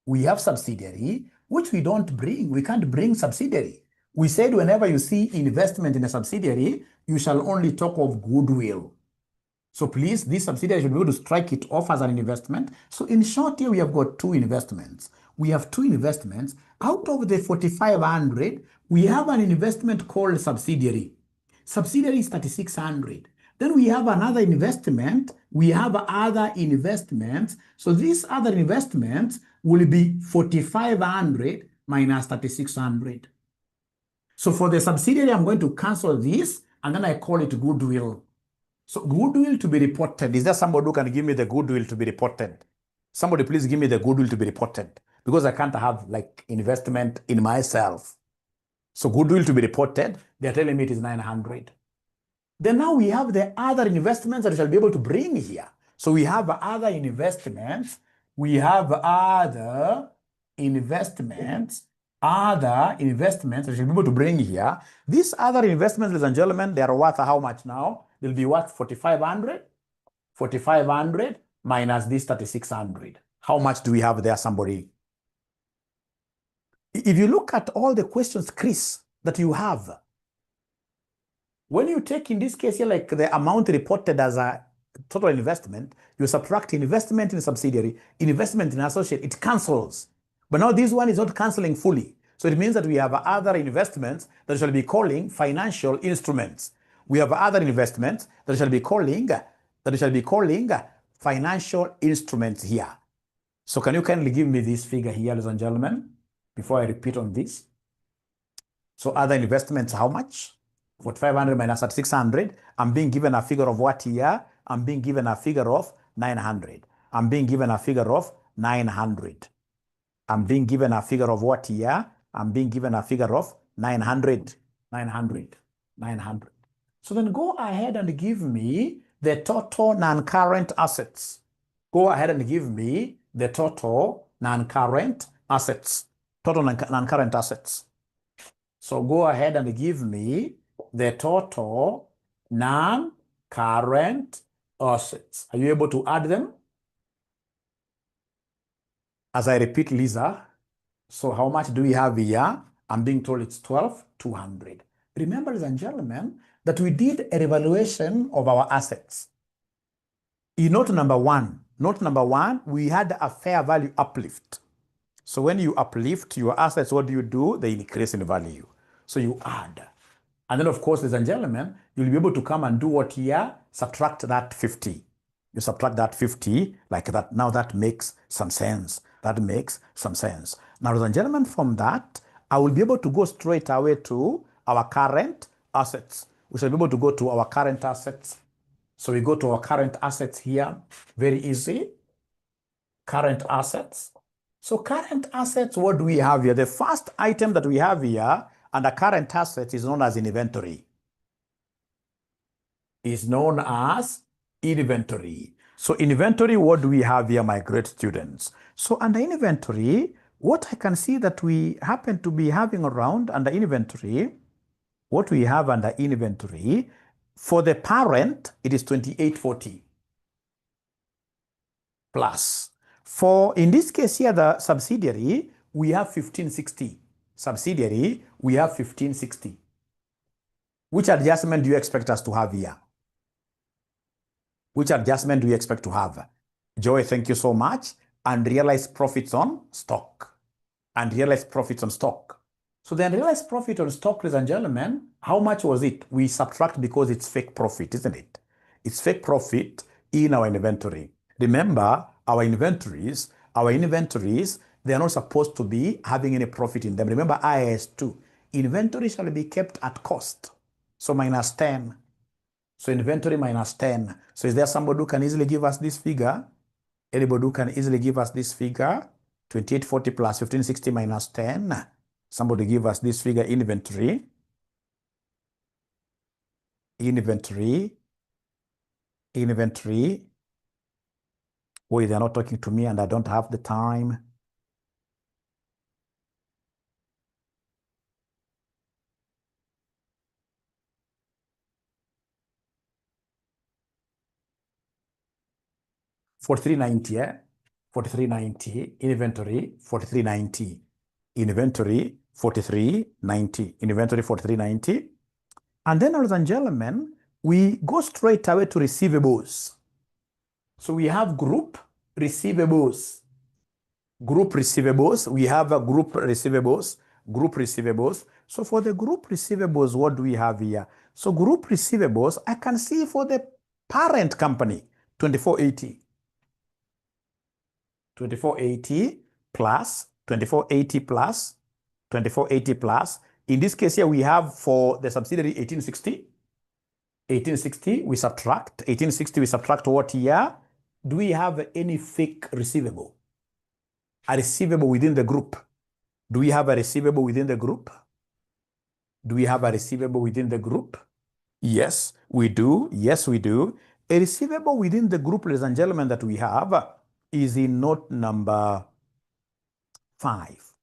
We have subsidiary, which we don't bring. We can't bring subsidiary. We said whenever you see investment in a subsidiary, you shall only talk of goodwill. So please, this subsidiary should be able to strike it off as an investment. So in short, here we have got two investments. We have two investments. Out of the 4,500, we have an investment called subsidiary. Subsidiary is 3,600. Then we have another investment. We have other investments. So these other investments will be 4,500 minus 3,600. So for the subsidiary, I'm going to cancel this, and then I call it goodwill. So goodwill to be reported. Is there somebody who can give me the goodwill to be reported? Somebody please give me the goodwill to be reported, because I can't have like investment in myself. So goodwill to be reported, they're telling me it is 900. Then now we have the other investments that we shall be able to bring here. So we have other investments. We have other investments that we shall be able to bring here. These other investments, ladies and gentlemen, they are worth how much now? They'll be worth 4,500. 4,500 minus this 3,600. How much do we have there, somebody? If you look at all the questions, Chris, that you have, when you take, in this case here, like the amount reported as a total investment, you subtract investment in subsidiary, investment in associate, it cancels. But now this one is not canceling fully. So it means that we have other investments that shall be calling financial instruments. We have other investments that shall be calling financial instruments here. So can you kindly give me this figure here, ladies and gentlemen, before I repeat on this? So other investments, how much? 4,500 minus 3,600. I'm being given a figure of what here? I'm being given a figure of 900. I'm being given a figure of 900. I'm being given a figure of what here? I'm being given a figure of 900. 900. 900. So then go ahead and give me the total non-current assets. Go ahead and give me the total non-current assets. Total non-current assets. So go ahead and give me the total non-current assets. Are you able to add them? As I repeat, Lisa, so how much do we have here? I'm being told it's 12,200. Remember, ladies and gentlemen, that we did a revaluation of our assets. In note number one, we had a fair value uplift. So when you uplift your assets, what do? They increase in value. So you add. And then, of course, ladies and gentlemen, you'll be able to come and do what here? Subtract that 50. You subtract that 50 like that. Now that makes some sense. That makes some sense. Now, ladies and gentlemen, from that, I will be able to go straight away to our current assets. We shall be able to go to our current assets. So we go to our current assets here. Very easy. Current assets. So current assets, what do we have here? The first item that we have here under current assets is known as inventory. Is known as inventory. So inventory, what do we have here, my great students? So under inventory, what I can see that we happen to be having around under inventory, what we have under inventory, for the parent, it is 2,840 plus. For, in this case here, the subsidiary, we have 1,560. Subsidiary, we have 1,560. Which adjustment do you expect us to have here? Which adjustment do you expect to have? Joy, thank you so much. And realized profits on stock. And realized profits on stock. So the unrealized profit on stock, ladies and gentlemen, how much was it? We subtract because it's fake profit, isn't it? It's fake profit in our inventory. Remember, our inventories, they are not supposed to be having any profit in them. Remember IAS 2. Inventory shall be kept at cost. So minus 10. So inventory minus 10. So is there somebody who can easily give us this figure? Anybody who can easily give us this figure? 2,840 plus 1,560 minus 10. Somebody give us this figure, inventory. Inventory. Wait, they're not talking to me and I don't have the time. $4,390, yeah? $4,390, inventory, $4,390. Inventory, $4,390. Inventory, $4,390. And then, ladies and gentlemen, we go straight away to receivables. So we have group receivables. Group receivables, we have a group receivables, group receivables. So for the group receivables, what do we have here? So group receivables, I can see for the parent company, 2480. 2480 plus 2480 plus 2480 plus. In this case here, we have for the subsidiary 1860. 1860, we subtract. 1860, we subtract what here? Do we have any fake receivable? A receivable within the group? Do we have a receivable within the group? Do we have a receivable within the group? Yes, we do. Yes, we do. A receivable within the group, ladies and gentlemen, that we have is in note number 5.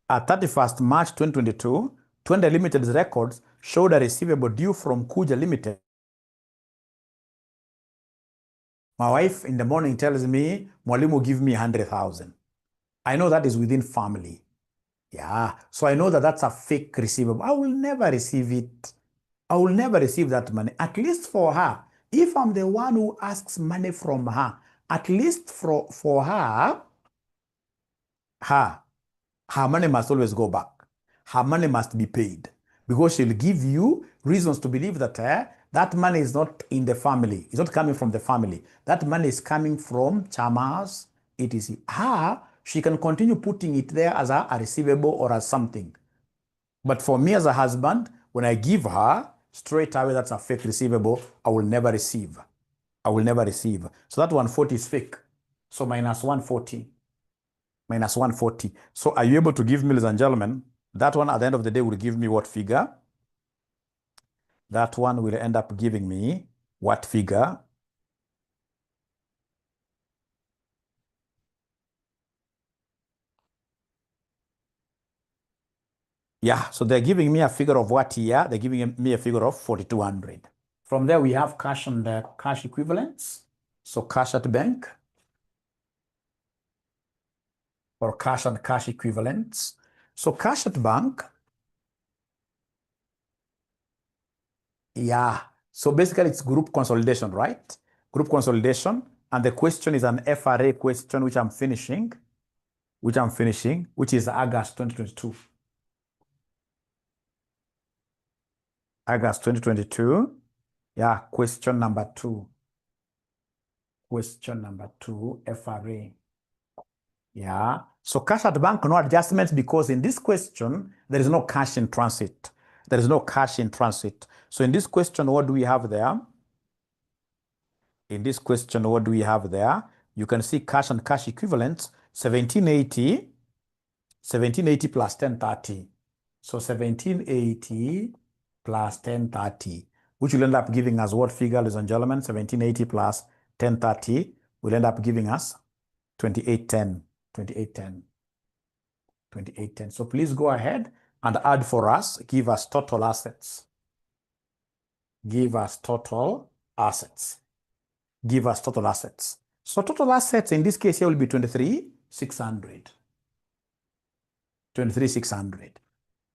At 31st March 2022, 20 Limited's records showed a receivable due from Kuja Limited. My wife in the morning tells me, Mwalimu, give me 100,000. I know that is within family. Yeah, so I know that that's a fake receivable. I will never receive it. I will never receive that money, at least for her. If I'm the one who asks money from her, at least for her money must always go back. Her money must be paid because she'll give you reasons to believe that that money is not in the family. It's not coming from the family. That money is coming from chamas. It is her. She can continue putting it there as a receivable or as something. But for me as a husband, when I give her, straight away, that's a fake receivable. I will never receive. I will never receive. So that 140 is fake. So minus 140. Minus 140. So are you able to give me, ladies and gentlemen, that one at the end of the day will give me what figure? That one will end up giving me what figure? Yeah, so they're giving me a figure of what here? They're giving me a figure of 4,200. From there, we have cash and the cash equivalents. So cash at bank or cash and cash equivalents. So cash at bank, yeah. So basically it's group consolidation, right? Group consolidation. And the question is an FRA question, which I'm finishing, which is August 2022. August 2022. Yeah, question number 2. Question number 2, FRA. Yeah. So cash at bank, no adjustments, because in this question, there is no cash in transit. There is no cash in transit. So in this question, what do we have there? In this question, what do we have there? You can see cash and cash equivalents, 1780 plus 1030. So 1780 plus 1030, which will end up giving us what figure, ladies and gentlemen? 1780 plus 1030 will end up giving us 2810. 2810. 2810. So please go ahead and add for us. Give us total assets. Give us total assets. Give us total assets. So total assets in this case here will be 23,600. 23,600.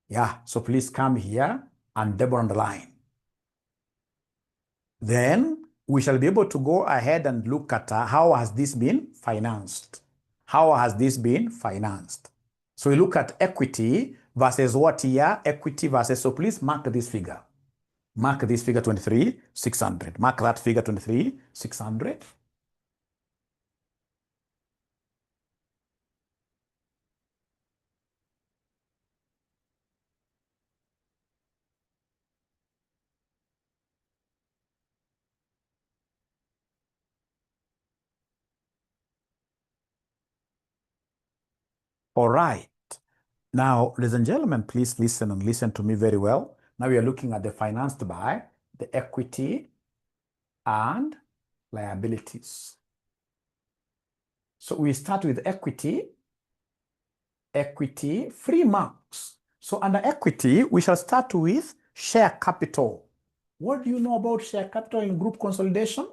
Yeah, so please come here and double underline. Then we shall be able to go ahead and look at how has this been financed. How has this been financed? So we look at equity versus what here? Equity versus, so please mark this figure. Mark this figure 23,600. Mark that figure 23,600. All right. Now, ladies and gentlemen, please listen and listen to me very well. Now we are looking at the financed by the equity and liabilities. So we start with equity. Equity, 3 marks. So under equity, we shall start with share capital. What do you know about share capital in group consolidation?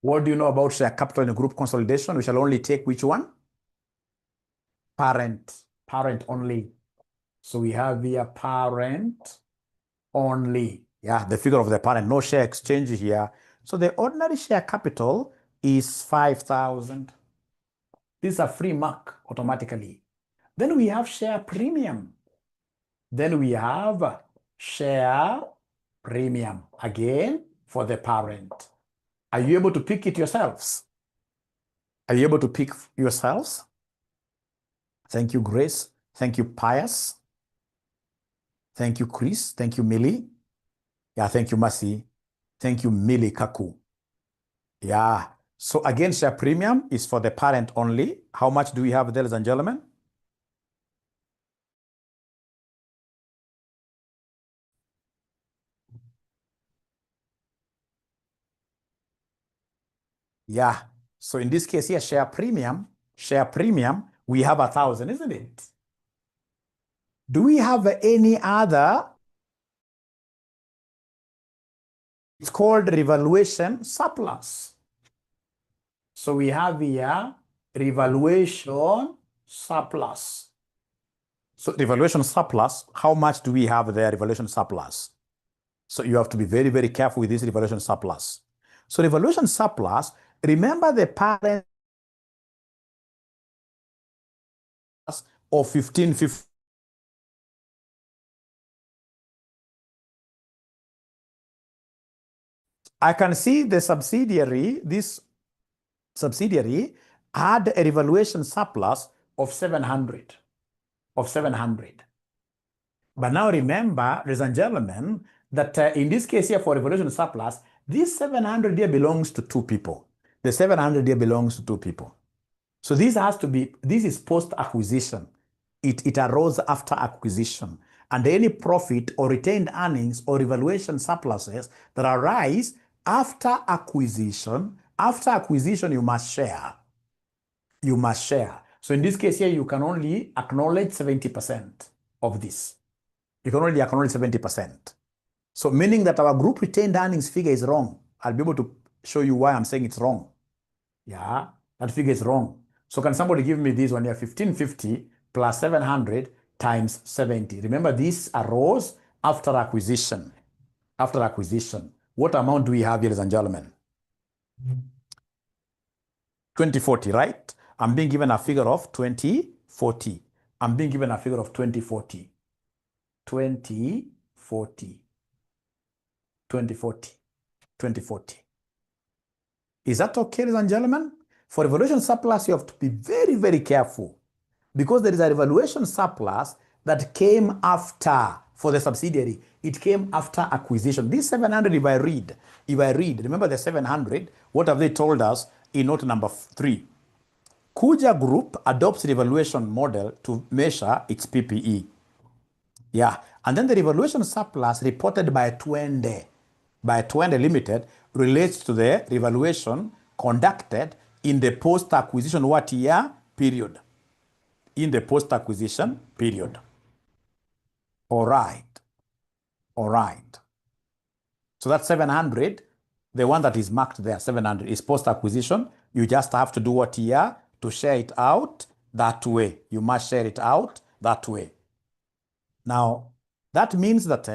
What do you know about share capital in group consolidation? We shall only take which one? Parent only. So we have here parent only. Yeah, the figure of the parent, no share exchange here. So the ordinary share capital is 5,000. This is a free mark automatically. Then we have share premium. Then we have share premium again for the parent. Are you able to pick it yourselves? Are you able to pick yourselves? Thank you, Grace. Thank you, Pius. Thank you, Chris. Thank you, Millie. Yeah, thank you, Mercy. Thank you, Millie Kaku. Yeah. So again, share premium is for the parent only. How much do we have, ladies and gentlemen? Yeah. So in this case here, share premium, we have 1,000, isn't it? Do we have any other? It's called revaluation surplus. So we have here revaluation surplus. So revaluation surplus, how much do we have there, revaluation surplus? So you have to be very, very careful with this revaluation surplus. So revaluation surplus, remember the parent of 1550. I can see the subsidiary, this subsidiary had a revaluation surplus of 700. But now remember, ladies and gentlemen, that in this case here for revaluation surplus, this 700 here belongs to two people. The 700 here belongs to two people. So this is post-acquisition. It arose after acquisition. And any profit or retained earnings or revaluation surpluses that arise after acquisition, you must share. You must share. So in this case here, you can only acknowledge 70% of this. You can only acknowledge 70%. So meaning that our group retained earnings figure is wrong. I'll be able to show you why I'm saying it's wrong. Yeah, that figure is wrong. So can somebody give me this one here? 1550 plus 700 times 70. Remember, this arose after acquisition. After acquisition. What amount do we have, ladies and gentlemen? 2040, right? I'm being given a figure of 2040. I'm being given a figure of 2040. 2040. 2040. 2040. Is that okay, ladies and gentlemen? For revaluation surplus, you have to be very, very careful because there is a revaluation surplus that came after for the subsidiary. It came after acquisition. This 700, if I read, remember the 700, what have they told us in note number 3? Kuja Group adopts revaluation model to measure its PPE. Yeah, and then the revaluation surplus reported by Twende Limited relates to the revaluation conducted in the post-acquisition what year period? In the post-acquisition period. All right. So that's 700. The one that is marked there, 700, is post-acquisition. You just have to do what year to share it out that way. You must share it out that way. Now, that means that,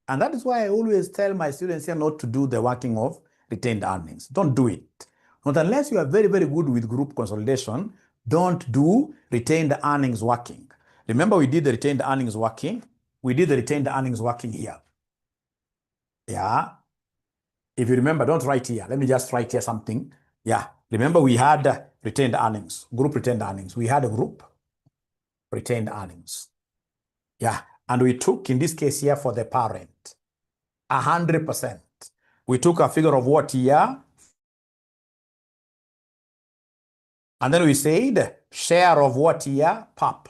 and that is why I always tell my students here not to do the working of retained earnings. Don't do it. Not unless you are very, very good with group consolidation, don't do retained earnings working. Remember, we did the retained earnings working. We did the retained earnings working here. Yeah. If you remember, don't write here. Let me just write here something. Yeah. Remember, we had retained earnings, group retained earnings. We had a group retained earnings. Yeah. And we took, in this case here, for the parent, 100%. We took a figure of what year? And then we said, share of what year? PAP.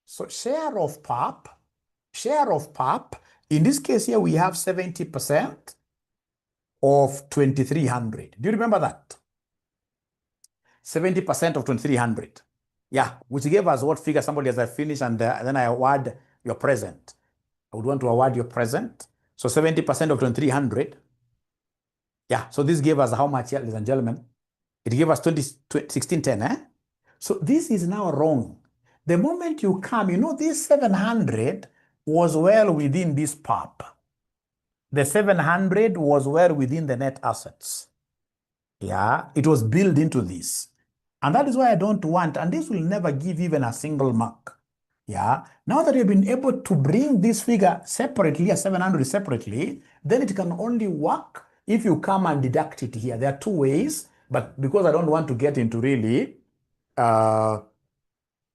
So share of PAP, in this case here, we have 70% of 2,300. Do you remember that? 70% of 2,300. Yeah, which gave us what figure? Somebody has finished, and then I award your present. I would want to award your present. So 70% of 2,300. Yeah, so this gave us how much, ladies and gentlemen? It gave us 1610, eh? So this is now wrong. The moment you come, you know, this 700 was well within this PAP. The 700 was well within the net assets. Yeah, it was built into this. And that is why I don't want, and this will never give even a single mark. Yeah, now that you've been able to bring this figure separately, a 700 separately, then it can only work if you come and deduct it here. There are two ways, but because I don't want to get into really a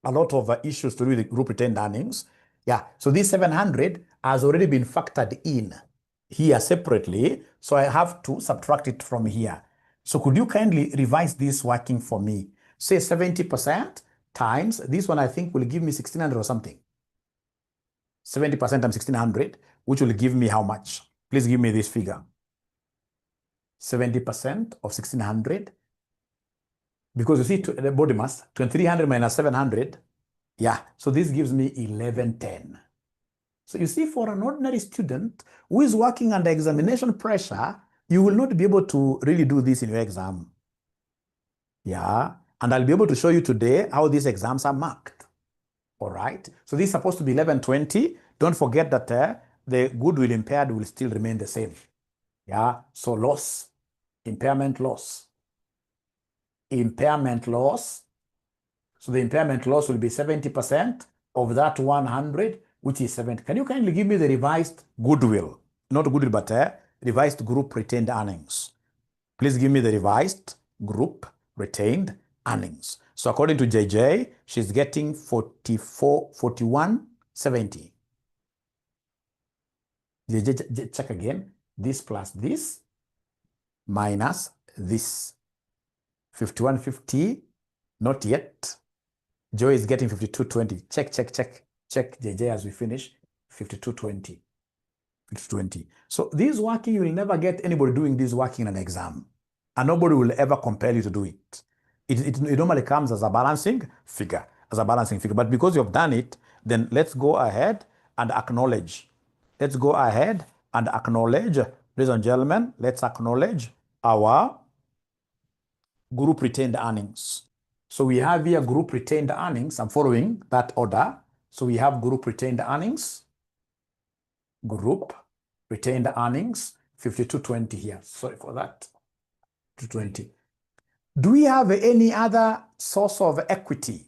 lot of issues to do with the group retained earnings. Yeah, so this 700 has already been factored in here separately, so I have to subtract it from here. So could you kindly revise this working for me? Say 70% times, this one I think will give me 1600 or something. 70% times 1600, which will give me how much? Please give me this figure. 70% of 1600, because you see the body mass, 2300 minus 700, yeah, so this gives me 1110. So you see, for an ordinary student who is working under examination pressure, you will not be able to really do this in your exam. Yeah, and I'll be able to show you today how these exams are marked. All right, so this is supposed to be 1120. Don't forget that the goodwill impaired will still remain the same. Yeah, so loss, impairment loss. Impairment loss. So the impairment loss will be 70% of that 100, which is 70. Can you kindly give me the revised goodwill? Not goodwill, but revised group retained earnings. Please give me the revised group retained earnings. So according to JJ, she's getting 4170. JJ, check again. This plus this minus this. 5150, not yet. Joy is getting 5220. Check, JJ, as we finish. 5220. 5220. So this working, you will never get anybody doing this working in an exam. And nobody will ever compel you to do it. It normally comes as a balancing figure. But because you've done it, then let's go ahead and acknowledge. Let's go ahead and acknowledge, ladies and gentlemen, let's acknowledge our group retained earnings. So we have here group retained earnings. I'm following that order. So we have group retained earnings. Group retained earnings, 5220 here. Sorry for that. 220. Do we have any other source of equity?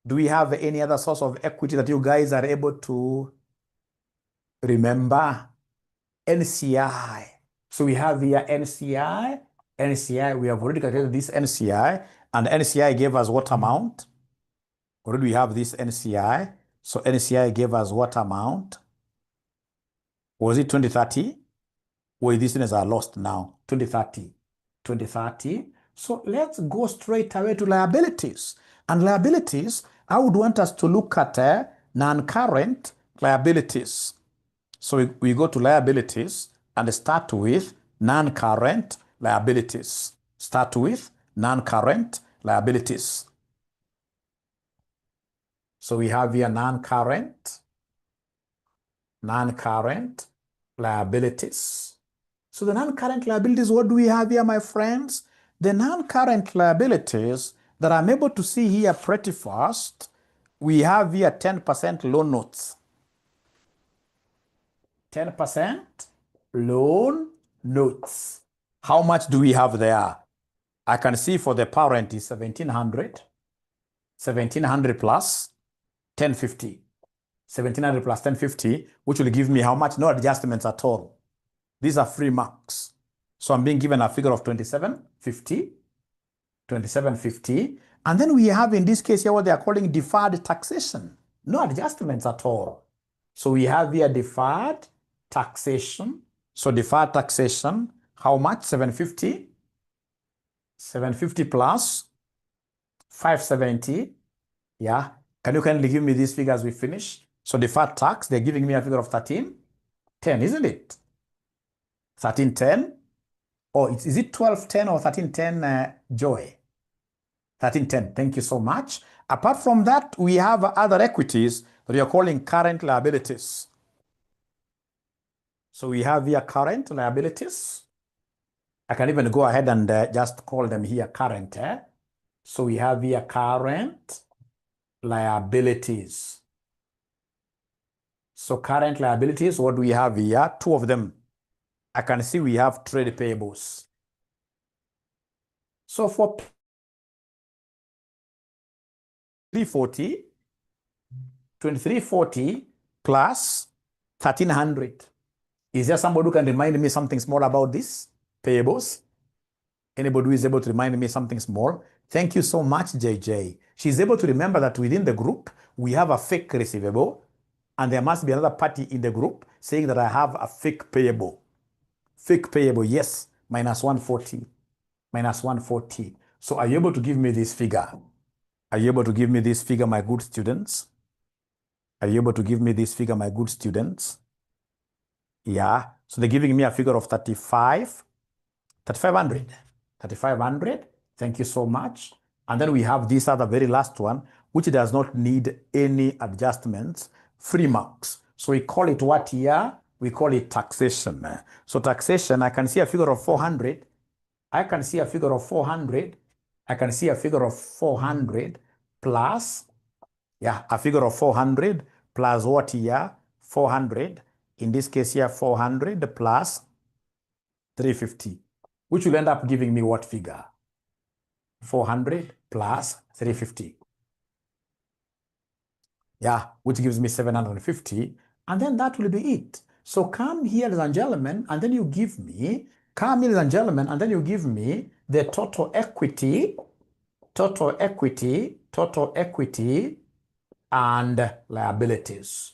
Do we have any other source of equity that you guys are able to remember? NCI. So we have here NCI. NCI, we have already calculated this NCI, and NCI gave us what amount? Already we have this NCI. So NCI gave us what amount? Was it 2030? Well, these things are lost now. 2030. 2030. So let's go straight away to liabilities. And liabilities, I would want us to look at non-current liabilities. So we go to liabilities and start with non-current liabilities. Start with non-current liabilities. So we have here non-current liabilities. So the non-current liabilities, what do we have here, my friends? The non-current liabilities that I'm able to see here pretty fast, we have here 10% loan notes. 10% loan notes. How much do we have there? I can see for the parent is 1700. 1700 plus 1050. 1700 plus 1050, which will give me how much? No adjustments at all. These are free marks. So I'm being given a figure of 2750. 2750. And then we have in this case here what they are calling deferred taxation. No adjustments at all. So we have here deferred taxation. So deferred taxation, how much? 750. 750 plus 570. Yeah. Can you kindly give me these figures as we finish? So deferred tax, they're giving me a figure of 1310, isn't it? 1310. Oh, is it 1210 or 1310, Joy? 1310. Thank you so much. Apart from that, we have other equities that we are calling current liabilities. So we have here current liabilities. I can even go ahead and just call them here current. So we have here current liabilities. So current liabilities, what do we have here? Two of them. I can see we have trade payables. So for 340, 2340 plus 1300. Is there somebody who can remind me something small about this? Payables? Anybody who is able to remind me something small? Thank you so much, JJ. She's able to remember that within the group, we have a fake receivable, and there must be another party in the group saying that I have a fake payable. Fake payable, yes, minus 140. Minus 140. So are you able to give me this figure? Are you able to give me this figure, my good students? Are you able to give me this figure, my good students? Yeah. So they're giving me a figure of 3,500. 3,500. Thank you so much. And then we have this other very last one, which does not need any adjustments, free marks. So we call it what here? We call it taxation. So taxation, I can see a figure of 400. I can see a figure of 400. I can see a figure of 400 plus, yeah, a figure of 400 plus what here? 400. In this case here, 400 plus 350, which will end up giving me what figure? 400 plus 350. Yeah, which gives me 750. And then that will be it. So come here, ladies and gentlemen, and then you give me, come here, ladies and gentlemen, and then you give me the total equity, and liabilities.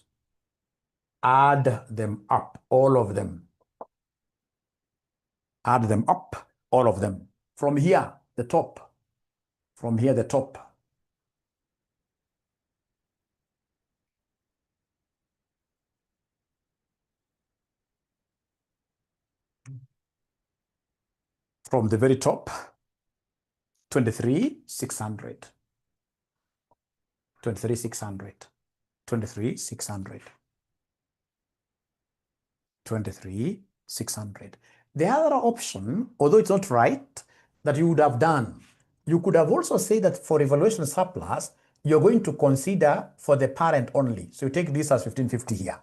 Add them up, all of them. Add them up, all of them. From here, the top. From here, the top. From the very top, 23,600. 23,600. 23,600. 23,600. The other option, although it's not right, that you would have done, you could have also said that for evaluation surplus, you're going to consider for the parent only. So you take this as 1,550 here.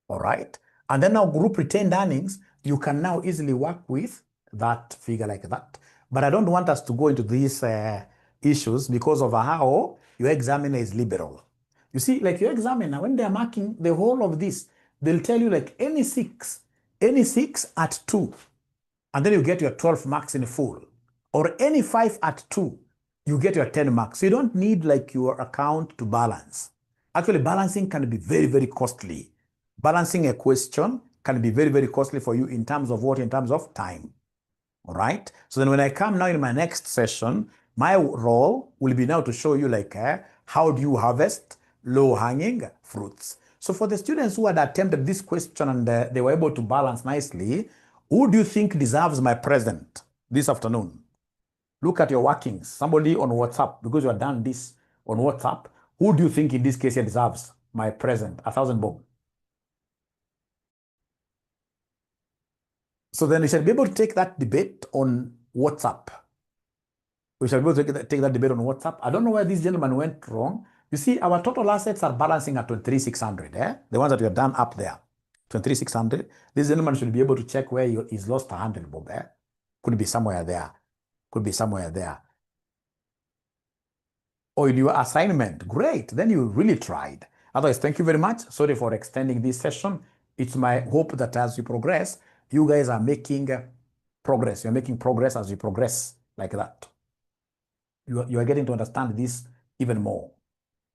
All right. And then now group retained earnings, you can now easily work with that figure like that. But I don't want us to go into these issues because of how your examiner is liberal. You see, like your examiner, when they're marking the whole of this, they'll tell you like any six at 2, and then you get your 12 marks in full. Or any 5 at 2, you get your 10 marks. So you don't need like your account to balance. Actually, balancing can be very, very costly. Balancing a question can be very, very costly for you in terms of what? In terms of time. All right. So then when I come now in my next session, my role will be now to show you like how do you harvest low-hanging fruits. So for the students who had attempted this question and they were able to balance nicely, who do you think deserves my present this afternoon? Look at your workings. Somebody on WhatsApp, because you have done this on WhatsApp, who do you think in this case here deserves my present? 1,000 bob. So then we shall be able to take that debate on WhatsApp. We shall be able to take that debate on WhatsApp. I don't know where this gentleman went wrong. You see, our total assets are balancing at 23,600. The ones that we have done up there, 23,600. This gentleman should be able to check where he's lost 100 bob. Could be somewhere there. Could be somewhere there. Or in your assignment. Great. Then you really tried. Otherwise, thank you very much. Sorry for extending this session. It's my hope that as we progress, you guys are making progress. You're making progress as you progress like that. You are getting to understand this even more.